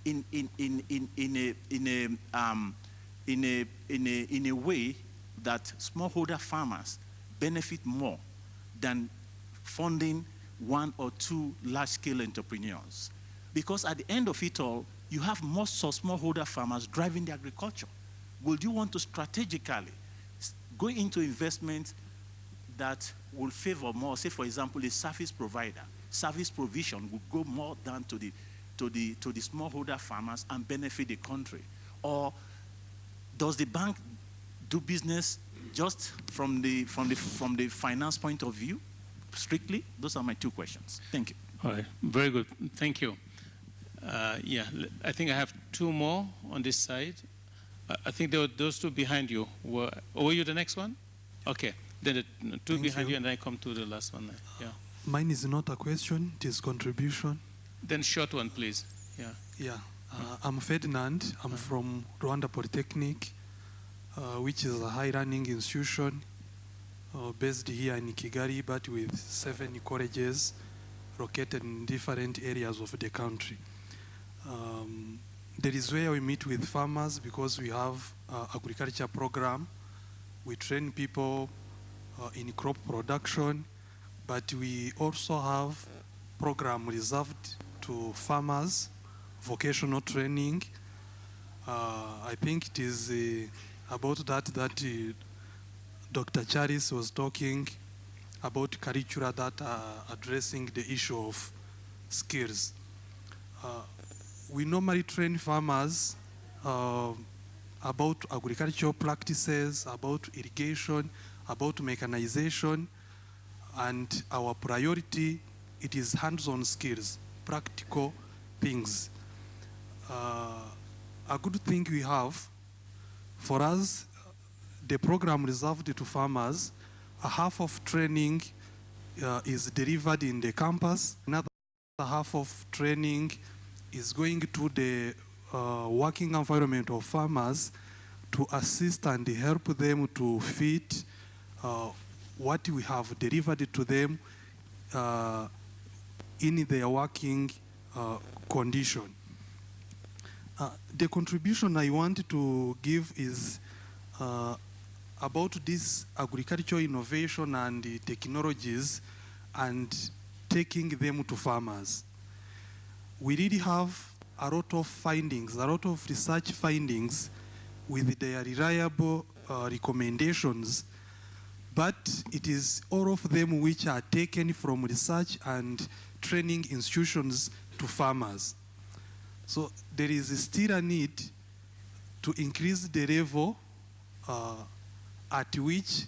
in a way that smallholder farmers benefit more than funding 1 or 2 large-scale entrepreneurs? Because at the end of it all, you have most of smallholder farmers driving the agriculture. Would you want to strategically go into investment that will favor more, say for example, a service provider? Service provision would go more down to the smallholder farmers and benefit the country. Or does the bank do business just from the finance point of view, strictly? Those are my two questions. Thank you. All right, very good. Thank you. Yeah, I think I have two more on this side. I think there were those two behind you. Were you the next one? Okay, then the two behind you, and then I come to the last one. Yeah. Mine is not a question, it is contribution. Then short one, please. Yeah. Yeah. I'm Ferdinand. I'm from Rwanda Polytechnic, which is a high-running institution based here in Kigali, but with 7 colleges located in different areas of the country. There is where we meet with farmers because we have agriculture program. We train people in crop production, but we also have program reserved to farmers, vocational training. I think it is about that Dr. Charis was talking about curricula that are addressing the issue of skills. We normally train farmers about agricultural practices, about irrigation, about mechanization, and our priority, it is hands-on skills, practical things. A good thing we have, for us, the program reserved to farmers, a half of training is delivered in the campus, another half of training is going to the working environment of farmers to assist and help them to fit what we have delivered to them in their working condition. The contribution I want to give is about this agricultural innovation and the technologies and taking them to farmers. We really have a lot of findings, a lot of research findings with their reliable recommendations, but it is all of them which are taken from research and training institutions to farmers. So there is still a need to increase the level at which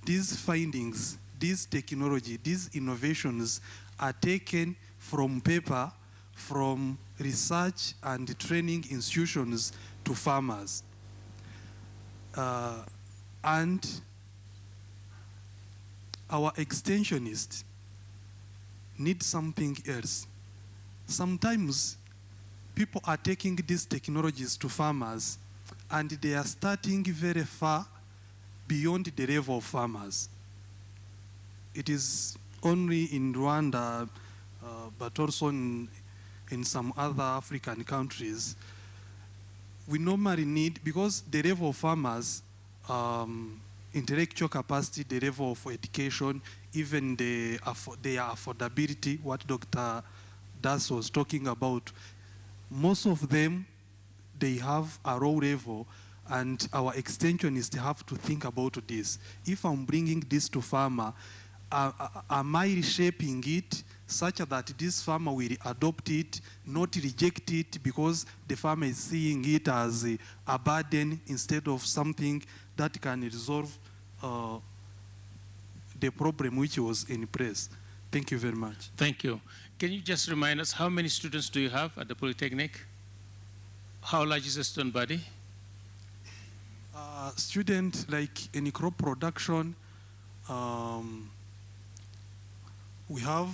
these findings, this technology, these innovations are taken from paper, from research and training institutions to farmers. And our extensionists need something else. Sometimes people are taking these technologies to farmers and they are starting very far beyond the level of farmers. It is only in Rwanda, but also in some other African countries, we normally need, because the level of farmers, intellectual capacity, the level of education, even their affordability, what Dr. Das was talking about, most of them, they have a low level, and our extensionists have to think about this. If I'm bringing this to farmer, am I reshaping it such that this farmer will adopt it, not reject it, because the farmer is seeing it as a burden instead of something that can resolve the problem which was in place. Thank you very much. Thank you. Can you just remind us, how many students do you have at the Polytechnic? How large is the student body? Student, like in crop production, we have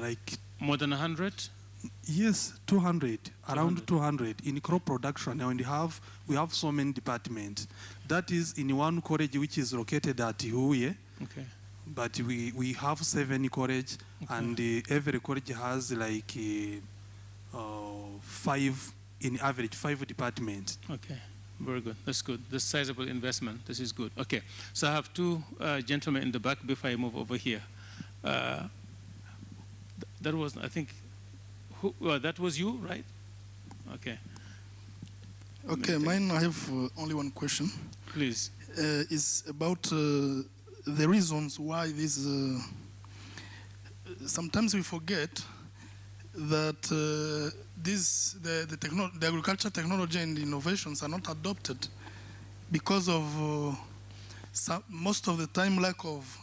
like more than 100? Yes, 200, around 200 in crop production. And we have so many departments. That is in one college which is located at Huye. Okay. But we have 7 colleges, okay. And every college has like 5, in average, 5 departments. Okay, very good. That's good. That's sizable investment. This is good. Okay, so I have 2 gentlemen in the back before I move over here. That was, I think, that was you, right? Okay. Okay, mine, I have only one question. Please. It's about the reasons why this, sometimes we forget that the agriculture technology and innovations are not adopted because of most of the time lack of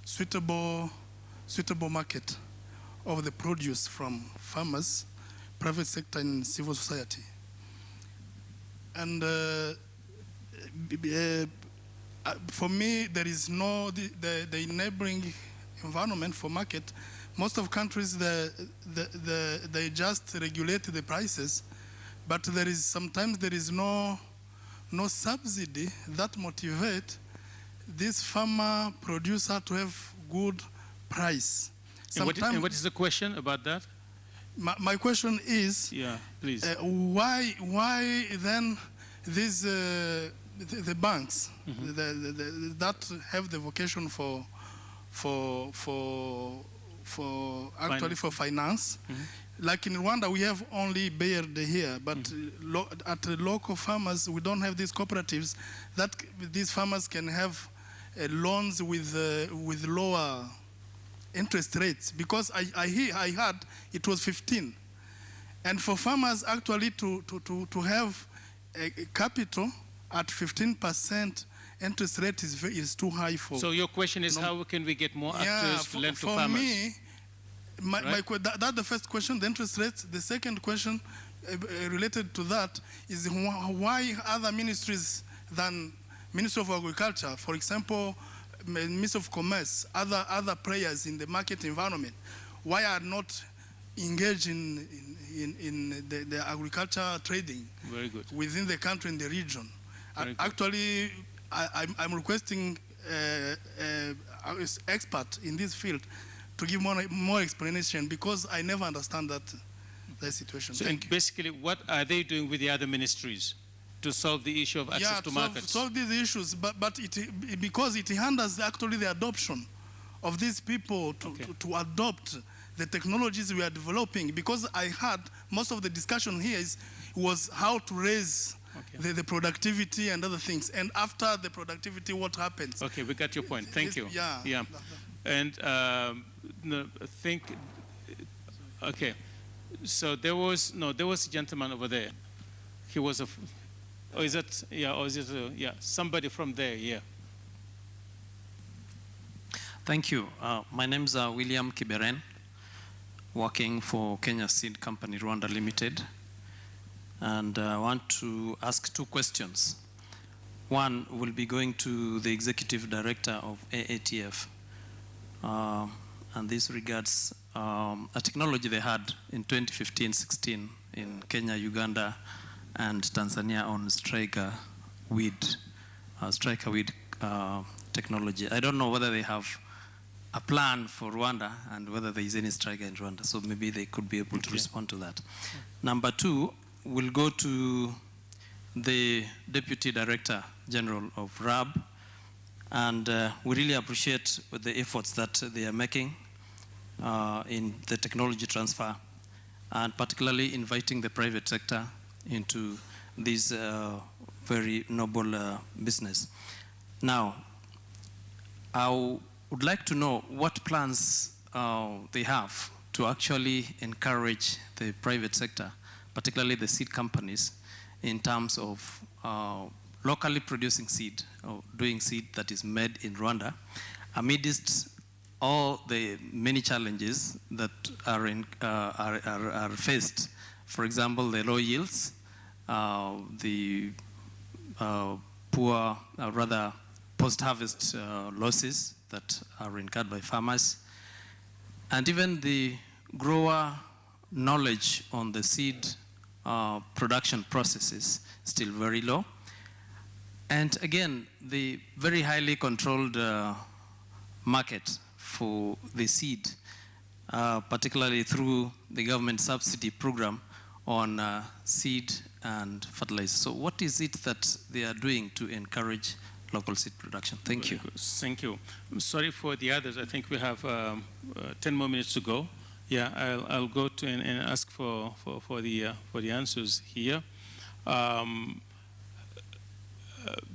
suitable market of the produce from farmers, private sector, and civil society. And for me, there is no the enabling environment for market. Most of countries, they just regulate the prices, but sometimes there is no subsidy that motivate this farmer producer to have good price. And what is the question about that? My question is, yeah, please. Why then these the banks that have the vocation for finance. Like in Rwanda, we have only BRD here, but at the local farmers, we don't have these cooperatives that these farmers can have loans with lower interest rates. Because I heard it was 15, and for farmers actually to have a capital at 15% interest rate is too high for. So your question is, how can we get more actors to lend to farmers? For me, that's the first question, the interest rates. The second question related to that is why other ministries than Ministry of Agriculture, for example, Ministry of Commerce, other players in the market environment, why are not engaged in the agriculture trading Very good. within the country and the region? Actually, I'm requesting expert in this field to give more explanation, because I never understand that situation. So Thank you. basically, what are they doing with the other ministries to solve the issue of access to markets? Solve these issues, but because it hinders actually the adoption of these people to adopt the technologies we are developing. Because I heard most of the discussion here was how to raise the productivity and other things. And after the productivity, what happens? Okay, we got your point. Thank you. Yeah. And okay. So there was a gentleman over there. He was somebody from there, yeah. Thank you. My name is William Kiberen, working for Kenya Seed Company Rwanda Limited. And I want to ask two questions. One will be going to the Executive Director of AATF. And this regards a technology they had in 2015-16 in Kenya, Uganda, and Tanzania on striker weed technology. I don't know whether they have a plan for Rwanda and whether there is any striker in Rwanda. So maybe they could be able to respond to that. Number two, we'll go to the Deputy Director General of RAB. And we really appreciate the efforts that they are making in the technology transfer, and particularly inviting the private sector into this very noble business. Now, I would like to know what plans they have to actually encourage the private sector, particularly the seed companies, in terms of locally producing seed, or doing seed that is made in Rwanda, amidst all the many challenges that are faced. For example, the low yields, the poor, rather post-harvest losses that are incurred by farmers, and even the grower knowledge on the seed production processes still very low. And again, the very highly controlled market for the seed, particularly through the government subsidy program on seed and fertilizer. So what is it that they are doing to encourage local seed production? Thank you. Thank you. I'm sorry for the others. I think we have 10 more minutes to go. Yeah, I'll go to and ask for the answers here.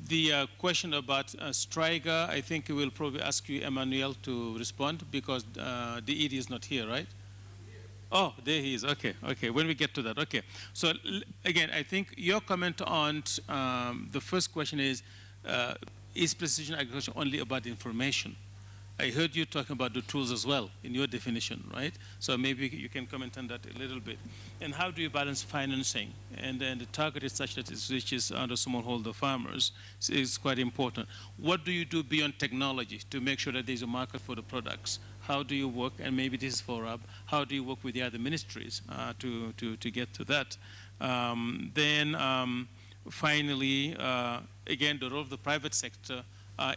The question about striker, I think we will probably ask you, Emmanuel, to respond, because the ED is not here, right? Oh, there he is. Okay, okay. When we get to that, okay. So again, I think your comment on the first question is precision agriculture only about information? I heard you talking about the tools as well in your definition, right? So maybe you can comment on that a little bit. And how do you balance financing? And then the target is such that it reaches under smallholder farmers is quite important. What do you do beyond technology to make sure that there's a market for the products? How do you work, and maybe this is for Rob, how do you work with the other ministries to get to that? Finally, again, the role of the private sector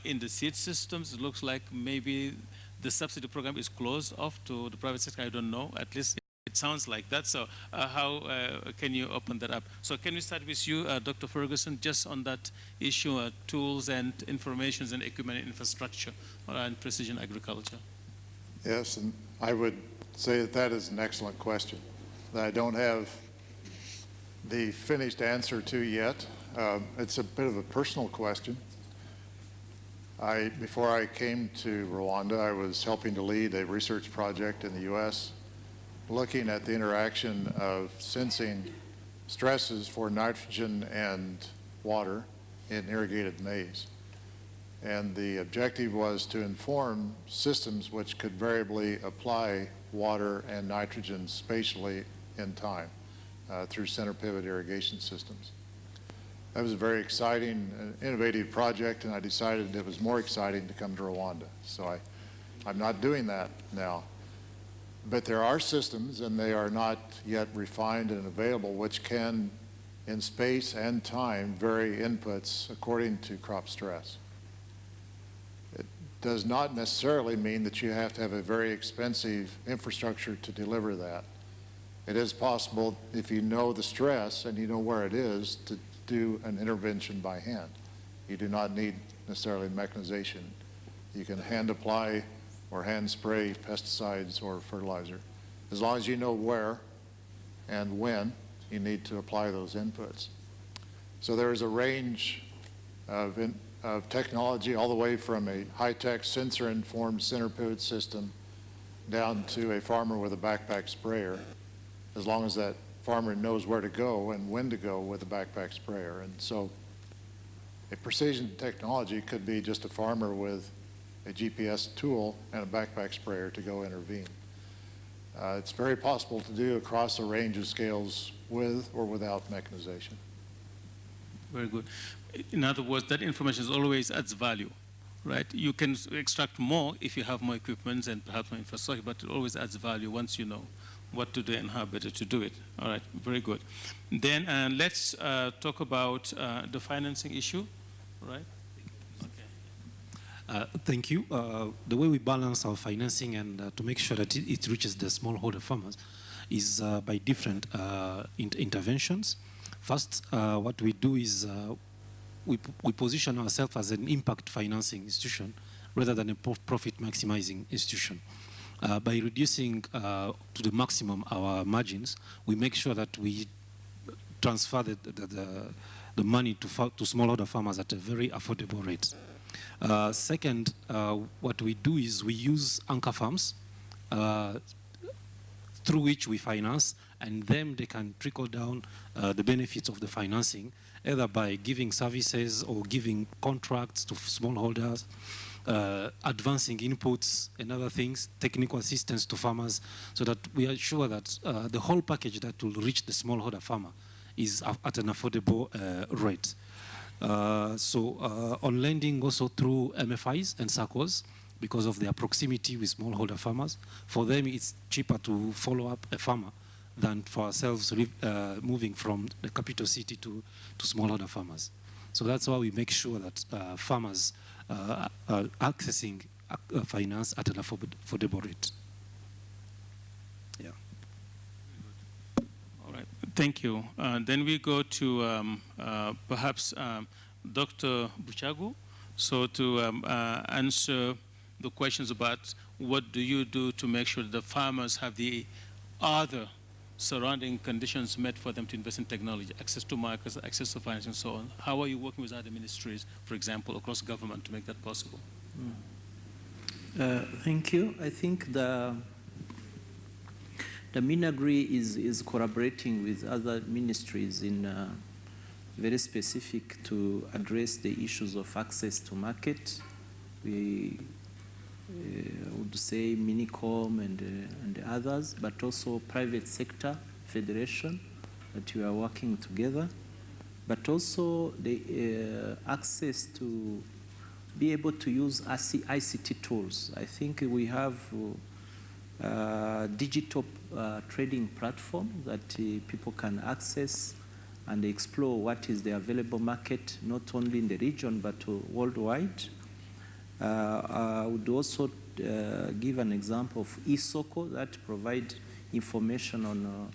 in the seed systems. It looks like maybe the subsidy program is closed off to the private sector. I don't know. At least it sounds like that. So how can you open that up? So can we start with you, Dr. Ferguson, just on that issue, tools and information and equipment and infrastructure and precision agriculture? Yes, and I would say that that is an excellent question that I don't have the finished answer to yet. It's a bit of a personal question. Before I came to Rwanda, I was helping to lead a research project in the U.S. looking at the interaction of sensing stresses for nitrogen and water in irrigated maize. And the objective was to inform systems which could variably apply water and nitrogen spatially in time through center pivot irrigation systems. That was a very exciting and innovative project, and I decided it was more exciting to come to Rwanda. So I'm not doing that now. But there are systems, and they are not yet refined and available, which can, in space and time, vary inputs according to crop stress. It does not necessarily mean that you have to have a very expensive infrastructure to deliver that. It is possible, if you know the stress and you know where it is, to do an intervention by hand. You do not need necessarily mechanization. You can hand apply or hand spray pesticides or fertilizer. As long as you know where and when you need to apply those inputs. So there is a range of technology all the way from a high-tech sensor-informed center pivot system down to a farmer with a backpack sprayer, as long as that farmer knows where to go and when to go with a backpack sprayer. And so a precision technology could be just a farmer with a GPS tool and a backpack sprayer to go intervene. It's very possible to do across a range of scales with or without mechanization. Very good. In other words, that information always adds value, right? You can extract more if you have more equipment and perhaps more infrastructure, but it always adds value once you know what to do and how better to do it. All right, very good. Then let's talk about the financing issue, right? Thank you. The way we balance our financing and to make sure that it reaches the smallholder farmers is by different interventions. First, what we do is we position ourselves as an impact financing institution rather than a profit maximizing institution. By reducing to the maximum our margins, we make sure that we transfer the money to smallholder farmers at a very affordable rate. Second, what we do is we use anchor farms through which we finance, and then they can trickle down the benefits of the financing, either by giving services or giving contracts to smallholders, advancing inputs and other things, technical assistance to farmers, so that we are sure that the whole package that will reach the smallholder farmer is at an affordable rate. On lending also through MFIs and SACCOs, because of their proximity with smallholder farmers, for them it's cheaper to follow up a farmer than for ourselves moving from the capital city to smallholder farmers. So that's why we make sure that farmers are accessing finance at an affordable rate. Yeah. All right, thank you. Then we go to perhaps Dr. Buchagu, so to answer the questions about what do you do to make sure that the farmers have the other surrounding conditions met for them to invest in technology, access to markets, access to finance, and so on. How are you working with other ministries, for example, across government to make that possible? Thank you. I think The Minagri is collaborating with other ministries in very specific to address the issues of access to market. We would say Minicom and others, but also private sector federation that we are working together, but also the access to be able to use ICT tools. I think we have digital trading platform that people can access and explore what is the available market, not only in the region, but worldwide. I would also give an example of eSoko that provide information on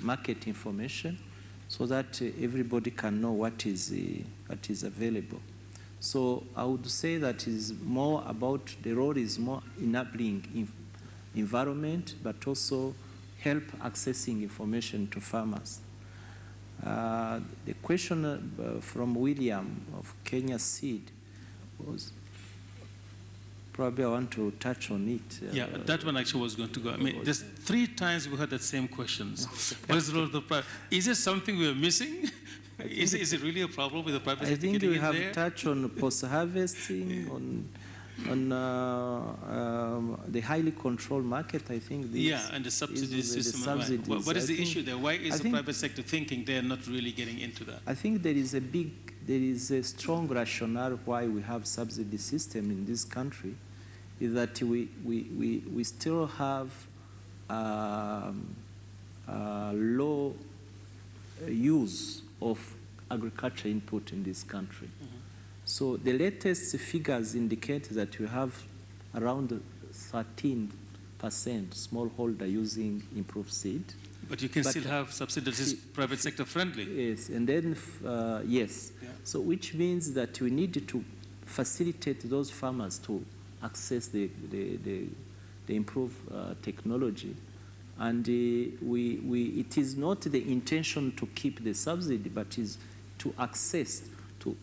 market information so that everybody can know what is available. So I would say that is more about, the role is more enabling environment, but also help accessing information to farmers. The question from William of Kenya Seed was, probably I want to touch on it. Yeah, that one actually was going to go. I mean, there's 3 times we had that same questions. What is the role of the private? Is it something we are missing? Is it really a problem with the private sector? I think we have touched on post-harvesting, on the highly controlled market. I think this and the subsidy system. What is the issue there? Why is the private sector thinking they're not really getting into that? I think there is a strong rationale why we have subsidy system in this country, is that we still have low use of agriculture input in this country. So the latest figures indicate that we have around 13% smallholder using improved seed. But you can still have subsidies that is private sector friendly. Yes, and then, yes. Yeah. So which means that we need to facilitate those farmers to access the improved technology. And it is not the intention to keep the subsidy, but is to access to.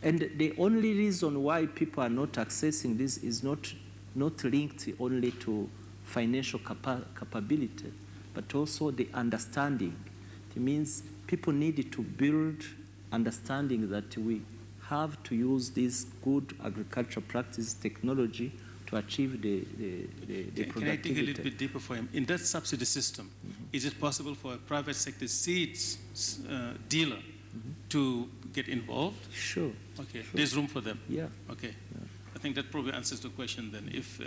And the only reason why people are not accessing this is not linked only to financial capability, but also the understanding. It means people need to build understanding that we have to use this good agricultural practice technology to achieve the productivity. Can I dig a little bit deeper for him? In that subsidy system, is it possible for a private sector seeds dealer to get involved? Sure. Okay, sure. There's room for them? Yeah. Okay. Yeah. I think that probably answers the question then. If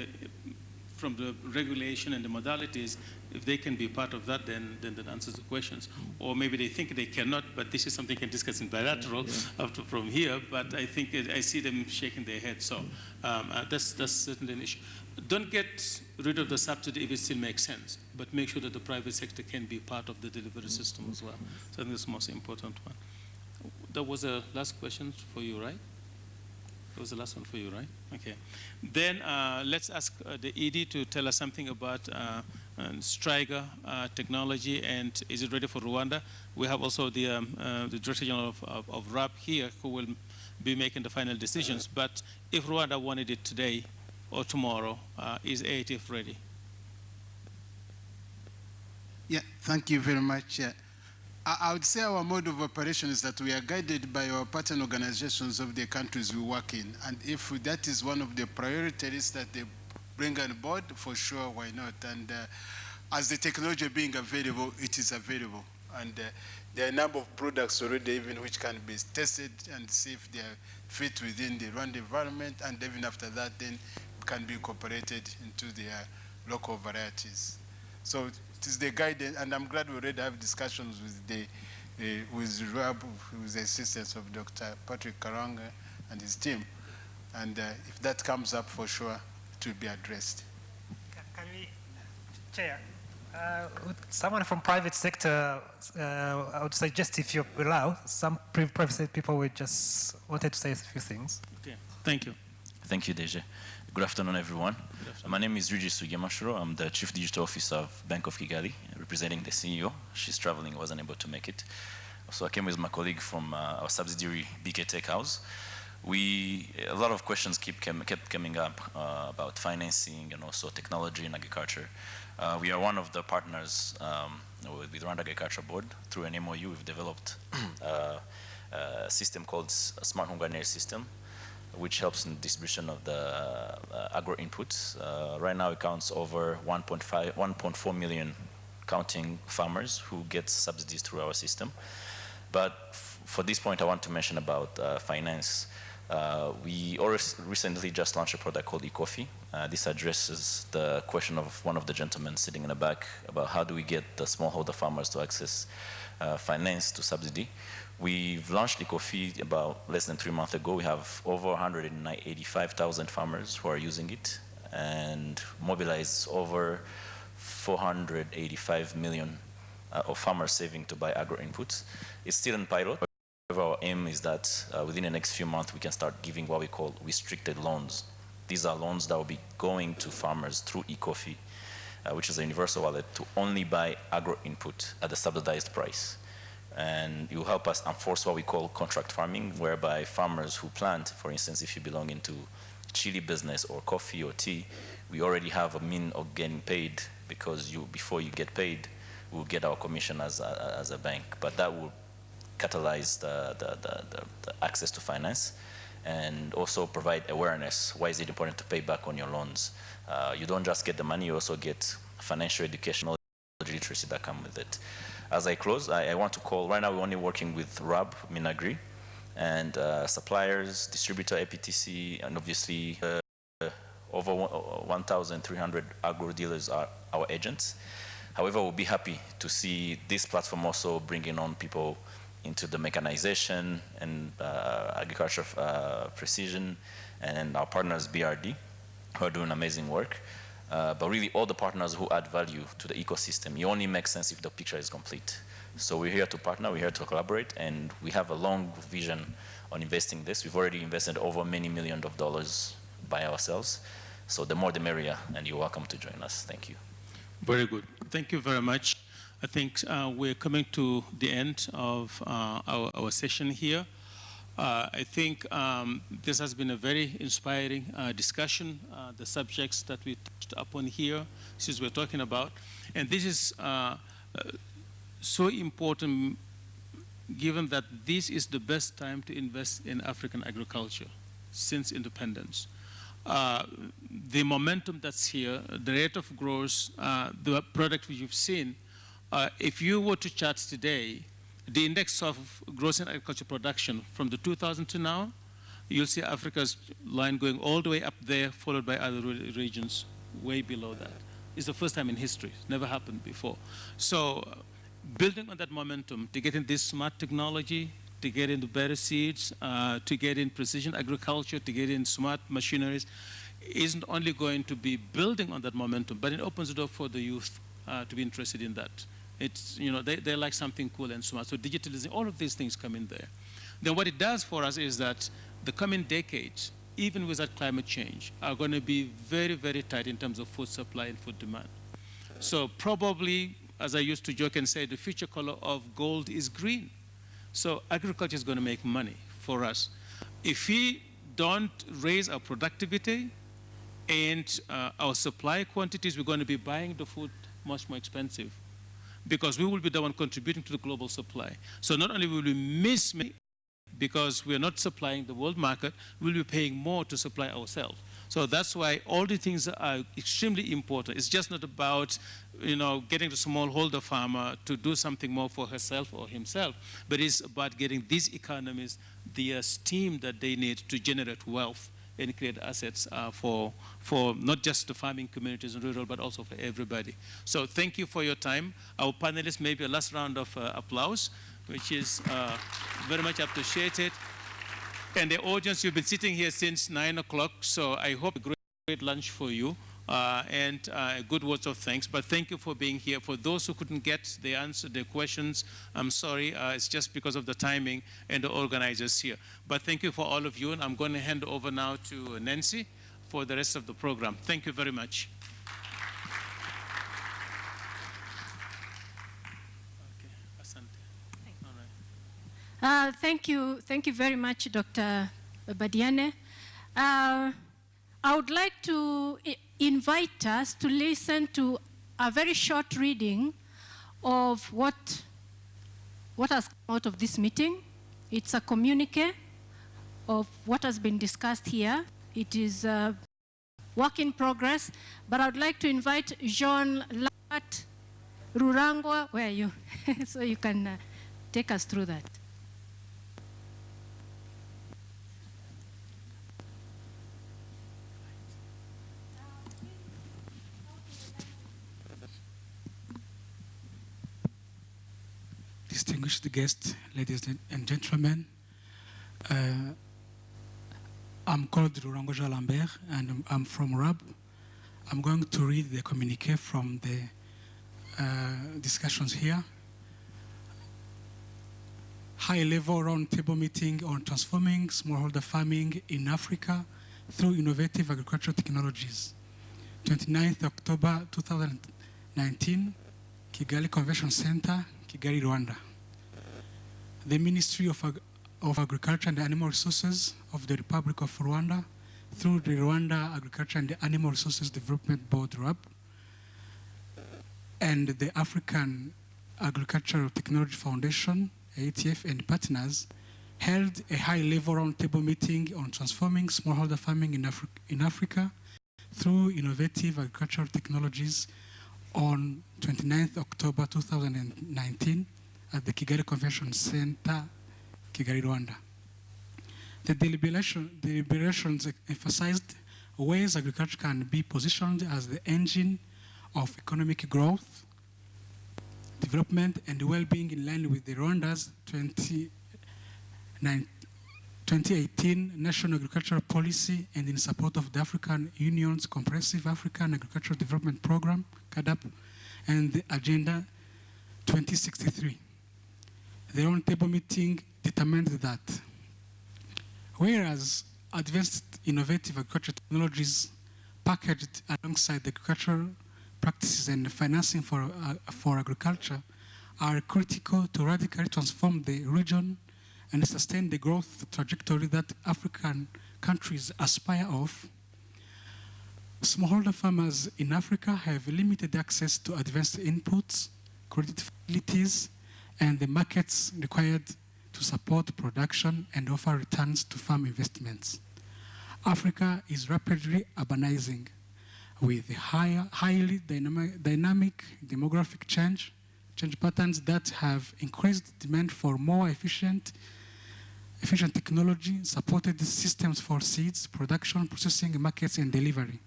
from the regulation and the modalities, if they can be part of that, then that answers the questions. Or maybe they think they cannot, but this is something we can discuss in bilateral after from here. But I think I see them shaking their heads. So that's certainly an issue. Don't get rid of the subsidy if it still makes sense, but make sure that the private sector can be part of the delivery system as well. So I think that's the most important one. That was the last question for you, right? That was the last one for you, right? Okay. Then let's ask the ED to tell us something about Striker technology, and is it ready for Rwanda? We have also the Director General of RAP here, who will be making the final decisions. But if Rwanda wanted it today or tomorrow, is AATF ready? Yeah, thank you very much. I would say our mode of operation is that we are guided by our partner organizations of the countries we work in. And if that is one of the priorities that they bring on board, for sure, why not? And as the technology being available, it is available. And there are a number of products already even which can be tested and see if they fit within the Rwanda environment. And even after that, then can be incorporated into their local varieties. So it is the guidance, and I'm glad we already have discussions with RAB, with the assistance of Dr. Patrick Karanga and his team. And if that comes up, for sure, it will be addressed. Can we, Chair, someone from private sector, I would suggest, if you allow, some private sector people would just wanted to say a few things. Okay, thank you. Thank you, Deje. Good afternoon, everyone. My name is Regis Sugemashiro. I'm the Chief Digital Officer of Bank of Kigali, representing the CEO. She's traveling, wasn't able to make it. So I came with my colleague from our subsidiary, BK Tech House. A lot of questions kept coming up about financing and also technology in agriculture. We are one of the partners with Rwanda Agriculture Board. Through an MOU, we've developed a system called Smart Hunganeri System, which helps in the distribution of the agro inputs. Right now it counts over 1.4 million counting farmers who get subsidies through our system. But for this point, I want to mention about finance. We recently just launched a product called eCoffee. This addresses the question of one of the gentlemen sitting in the back about how do we get the smallholder farmers to access finance to subsidy. We've launched eCoffee about less than 3 months ago. We have over 185,000 farmers who are using it and mobilized over 485 million of farmers saving to buy agro inputs. It's still in pilot. Our aim is that within the next few months we can start giving what we call restricted loans. These are loans that will be going to farmers through eCoffee, which is a universal wallet, to only buy agro input at a subsidized price. And it will help us enforce what we call contract farming, whereby farmers who plant, for instance, if you belong into chili business or coffee or tea, we already have a mean of getting paid, because before you get paid, we'll get our commission as a bank. But that will catalyze the access to finance and also provide awareness. Why is it important to pay back on your loans? You don't just get the money, you also get financial educational literacy that come with it. As I close, I want to call, right now we're only working with RAB, Minagri, and suppliers, distributor, APTC, and obviously over 1,300 agro dealers are our agents. However, we'll be happy to see this platform also bringing on people into the mechanization and agriculture precision, and our partners BRD, who are doing amazing work. But really all the partners who add value to the ecosystem, it only makes sense if the picture is complete. So we're here to partner, we're here to collaborate, and we have a long vision on investing this. We've already invested over many millions of dollars by ourselves. So the more the merrier, and you're welcome to join us. Thank you. Very good. Thank you very much. I think we're coming to the end of our session here. I think this has been a very inspiring discussion, the subjects that we touched upon here, since we're talking about. And this is so important, given that this is the best time to invest in African agriculture since independence. The momentum that's here, the rate of growth, the product which you've seen, if you were to chart today, the index of gross in agriculture production from the 2000 to now, you'll see Africa's line going all the way up there, followed by other regions way below that. It's the first time in history. It's never happened before. So building on that momentum to get in this smart technology, to get into better seeds, to get in precision agriculture, to get in smart machineries, isn't only going to be building on that momentum, but it opens the door for the youth to be interested in that. It's, you know, they like something cool and smart. So digitalizing, all of these things come in there. Then what it does for us is that the coming decades, even without climate change, are going to be very, very tight in terms of food supply and food demand. So probably, as I used to joke and say, the future color of gold is green. So agriculture is going to make money for us. If we don't raise our productivity and our supply quantities, we're going to be buying the food much more expensive, because we will be the one contributing to the global supply. So not only will we miss money because we are not supplying the world market, we'll be paying more to supply ourselves. So that's why all the things are extremely important. It's just not about, you know, getting the smallholder farmer to do something more for herself or himself, but it's about getting these economies the steam that they need to generate wealth and create assets for not just the farming communities in rural, but also for everybody. So thank you for your time. Our panelists, maybe a last round of applause, which is very much appreciated. And the audience, you've been sitting here since 9 o'clock, so I hope a great lunch for you and good words of thanks. But thank you for being here. For those who couldn't get the answer, the questions, I'm sorry. It's just because of the timing and the organizers here. But thank you for all of you, and I'm going to hand over now to Nancy for the rest of the program. Thank you very much. Thank you very much, Dr. Badiane. I would like to invite us to listen to a very short reading of what has come out of this meeting. It's a communique of what has been discussed here. It is a work in progress, but I would like to invite Jean Lat Rurangwa, where are you? So you can take us through that. Distinguished guests, ladies and gentlemen, I'm called Rurangwa Jean Lambert, and I'm from RAB. I'm going to read the communique from the discussions here. High-level roundtable meeting on transforming smallholder farming in Africa through innovative agricultural technologies. 29th October 2019, Kigali Convention Center, Kigali, Rwanda. The Ministry of Agriculture and Animal Resources of the Republic of Rwanda, through the Rwanda Agriculture and Animal Resources Development Board, RAB, and the African Agricultural Technology Foundation, ATF, and partners, held a high-level roundtable meeting on transforming smallholder farming in Africa through innovative agricultural technologies on 29th October 2019 at the Kigali Convention Center, Kigali, Rwanda. The deliberations emphasized ways agriculture can be positioned as the engine of economic growth, development, and well-being in line with the Rwanda's 2018 National Agricultural Policy and in support of the African Union's Comprehensive African Agricultural Development Program, CADAP, and the Agenda 2063. The roundtable meeting determined that whereas advanced innovative agricultural technologies packaged alongside the agricultural practices and financing for agriculture are critical to radically transform the region and sustain the growth trajectory that African countries aspire of, smallholder farmers in Africa have limited access to advanced inputs, credit facilities, and the markets required to support production and offer returns to farm investments. Africa is rapidly urbanizing with highly dynamic demographic change patterns that have increased demand for more efficient technology, supported systems for seeds, production, processing, markets, and delivery.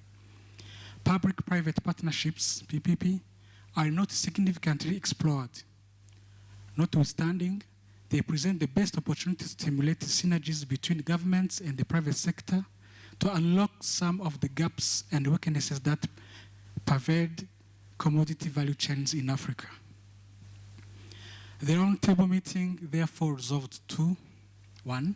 Public-private partnerships, PPP, are not significantly explored. Notwithstanding, they present the best opportunity to stimulate synergies between governments and the private sector to unlock some of the gaps and weaknesses that pervade commodity value chains in Africa. The roundtable meeting therefore resolved to, 1,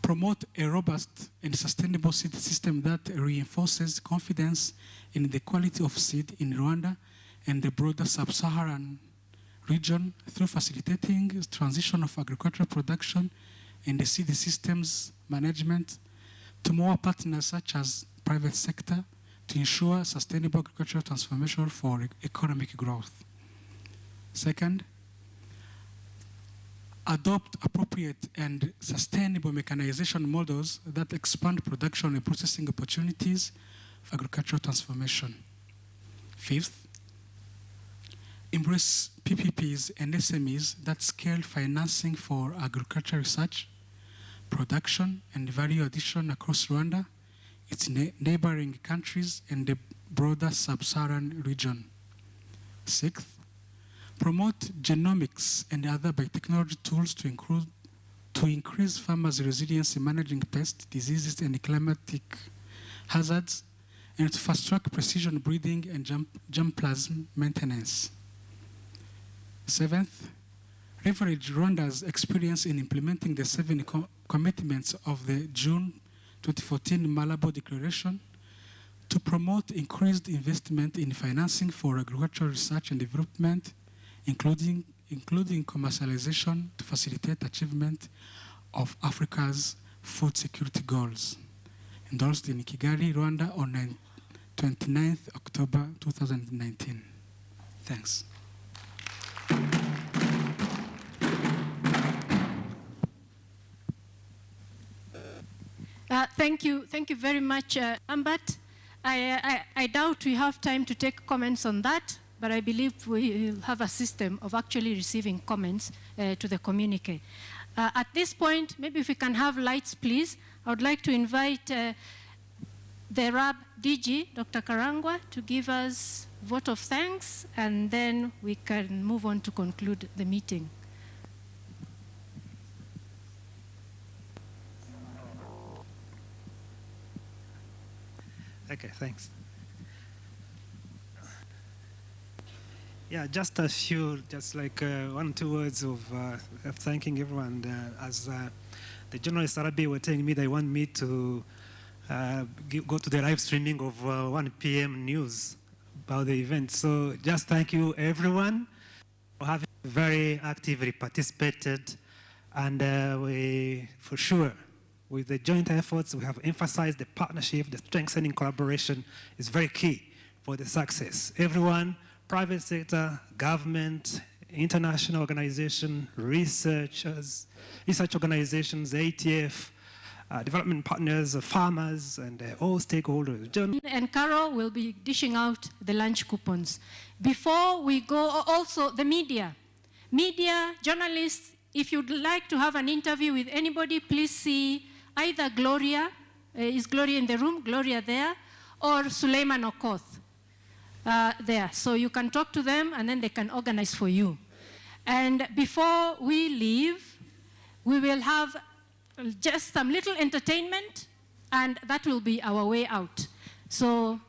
promote a robust and sustainable seed system that reinforces confidence in the quality of seed in Rwanda and the broader sub-Saharan region through facilitating transition of agricultural production and the seed systems management to more partners such as private sector to ensure sustainable agricultural transformation for economic growth. Second, adopt appropriate and sustainable mechanization models that expand production and processing opportunities for agricultural transformation. Fifth, embrace PPPs and SMEs that scale financing for agricultural research, production, and value addition across Rwanda, its neighboring countries, and the broader sub-Saharan region. Sixth, promote genomics and other biotechnology tools to increase farmers' resilience in managing pests, diseases, and climatic hazards, and to fast-track precision breeding and germplasm maintenance. Seventh, leverage Rwanda's experience in implementing the 7 commitments of the June 2014 Malabo Declaration to promote increased investment in financing for agricultural research and development, including commercialization to facilitate achievement of Africa's food security goals, endorsed in Kigali, Rwanda on 29th October 2019. Thanks. Thank you very much, Ambat. I doubt we have time to take comments on that, but I believe we will have a system of actually receiving comments to the communique. At this point, maybe if we can have lights, please. I would like to invite the RAB DG, Dr. Karangwa, to give us a vote of thanks, and then we can move on to conclude the meeting. Okay, thanks. Yeah, just a few, just like 1 or 2 words of thanking everyone. As the journalists Arabi were telling me they want me to go to the live streaming of 1 p.m. news about the event. So just thank you, everyone, for having very actively participated. And we, for sure, with the joint efforts, we have emphasized the partnership, the strengthening collaboration is very key for the success. Everyone, private sector, government, international organization, research organizations, ATF, development partners, farmers, and all stakeholders. And Carol will be dishing out the lunch coupons. Before we go, also the media, journalists, if you'd like to have an interview with anybody, please see either Gloria, is Gloria in the room, Gloria there, or Suleiman Okoth there. So you can talk to them and then they can organize for you. And before we leave, we will have just some little entertainment, and that will be our way out. So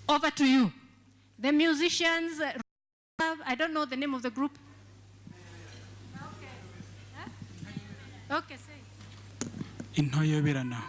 over to you. The musicians, I don't know the name of the group. Okay. Huh? Okay, say. Inhoyoberana.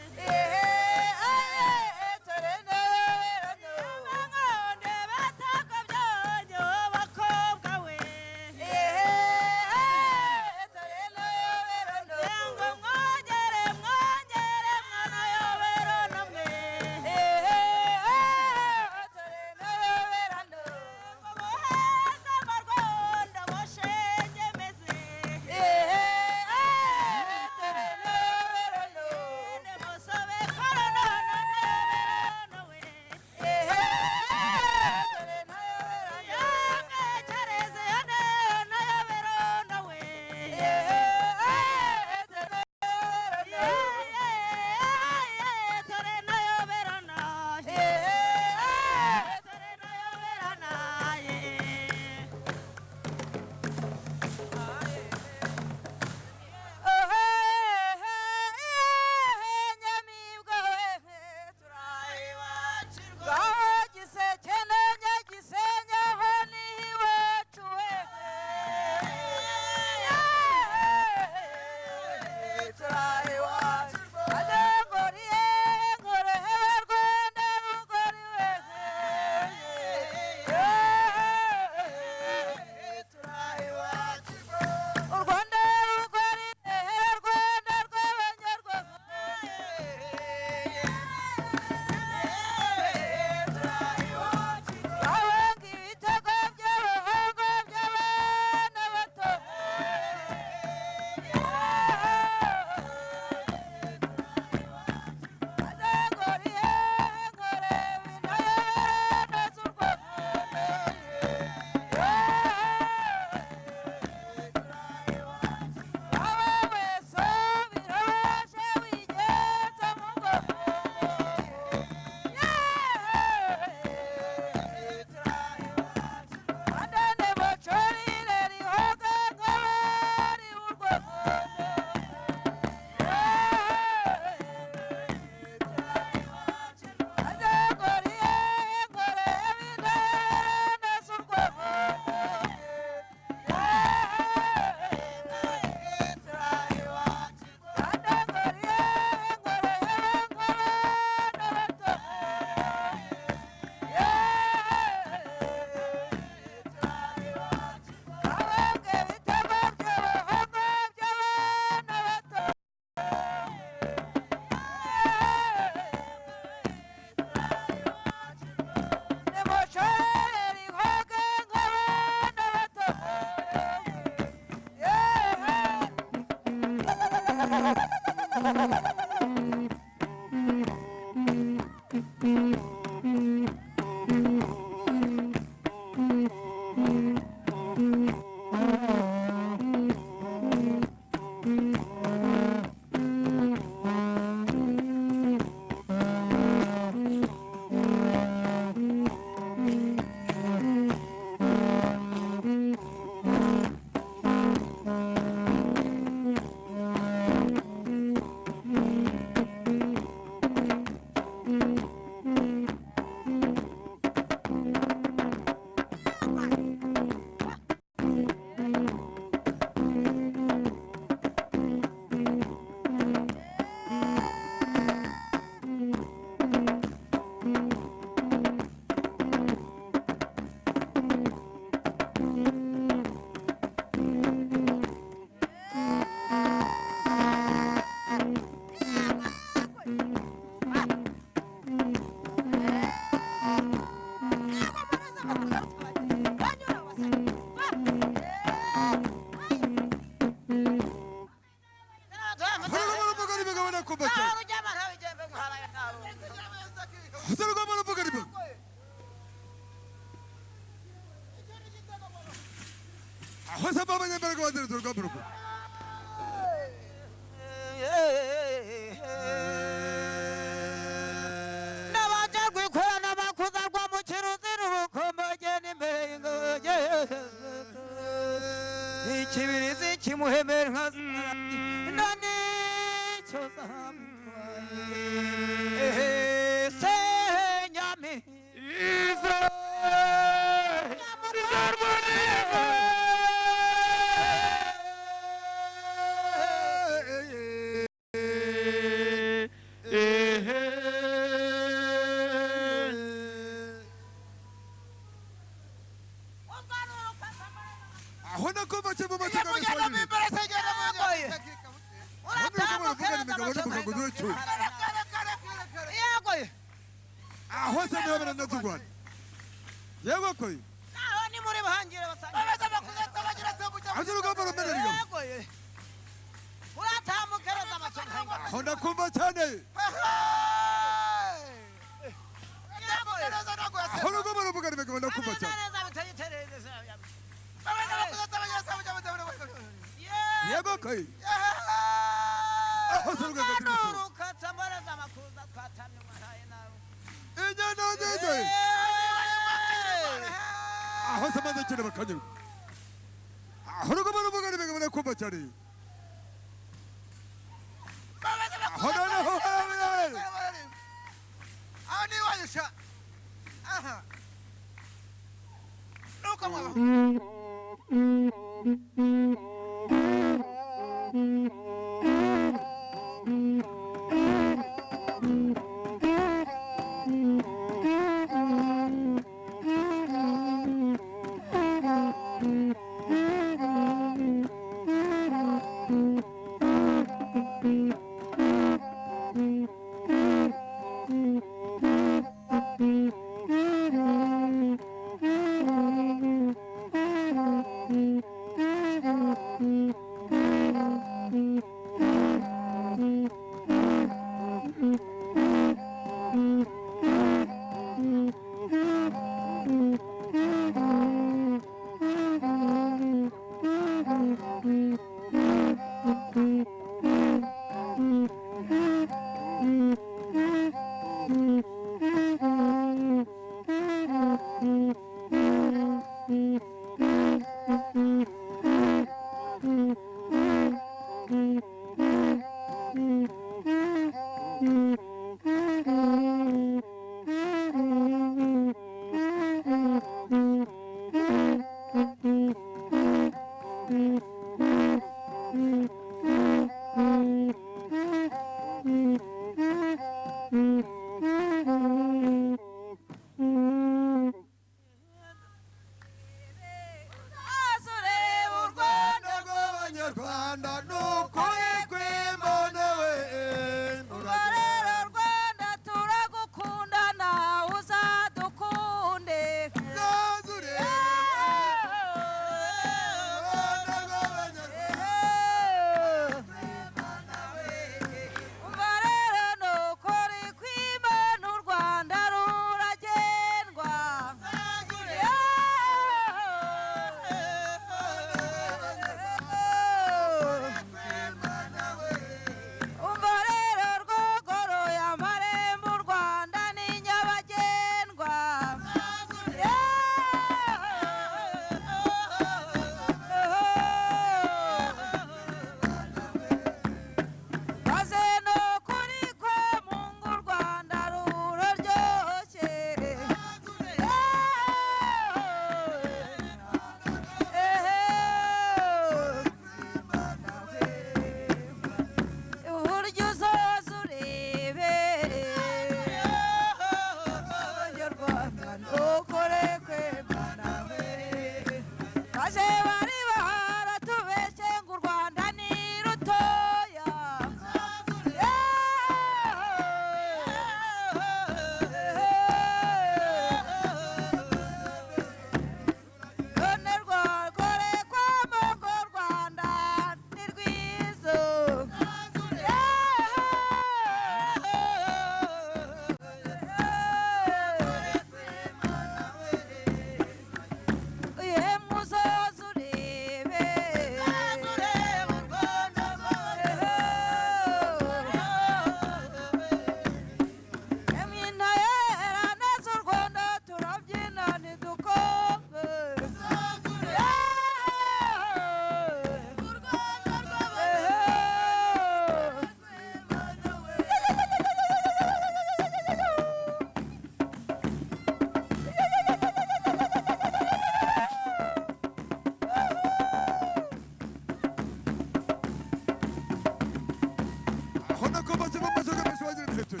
هنا كوبا سبب مسوق مسواجر الهتوي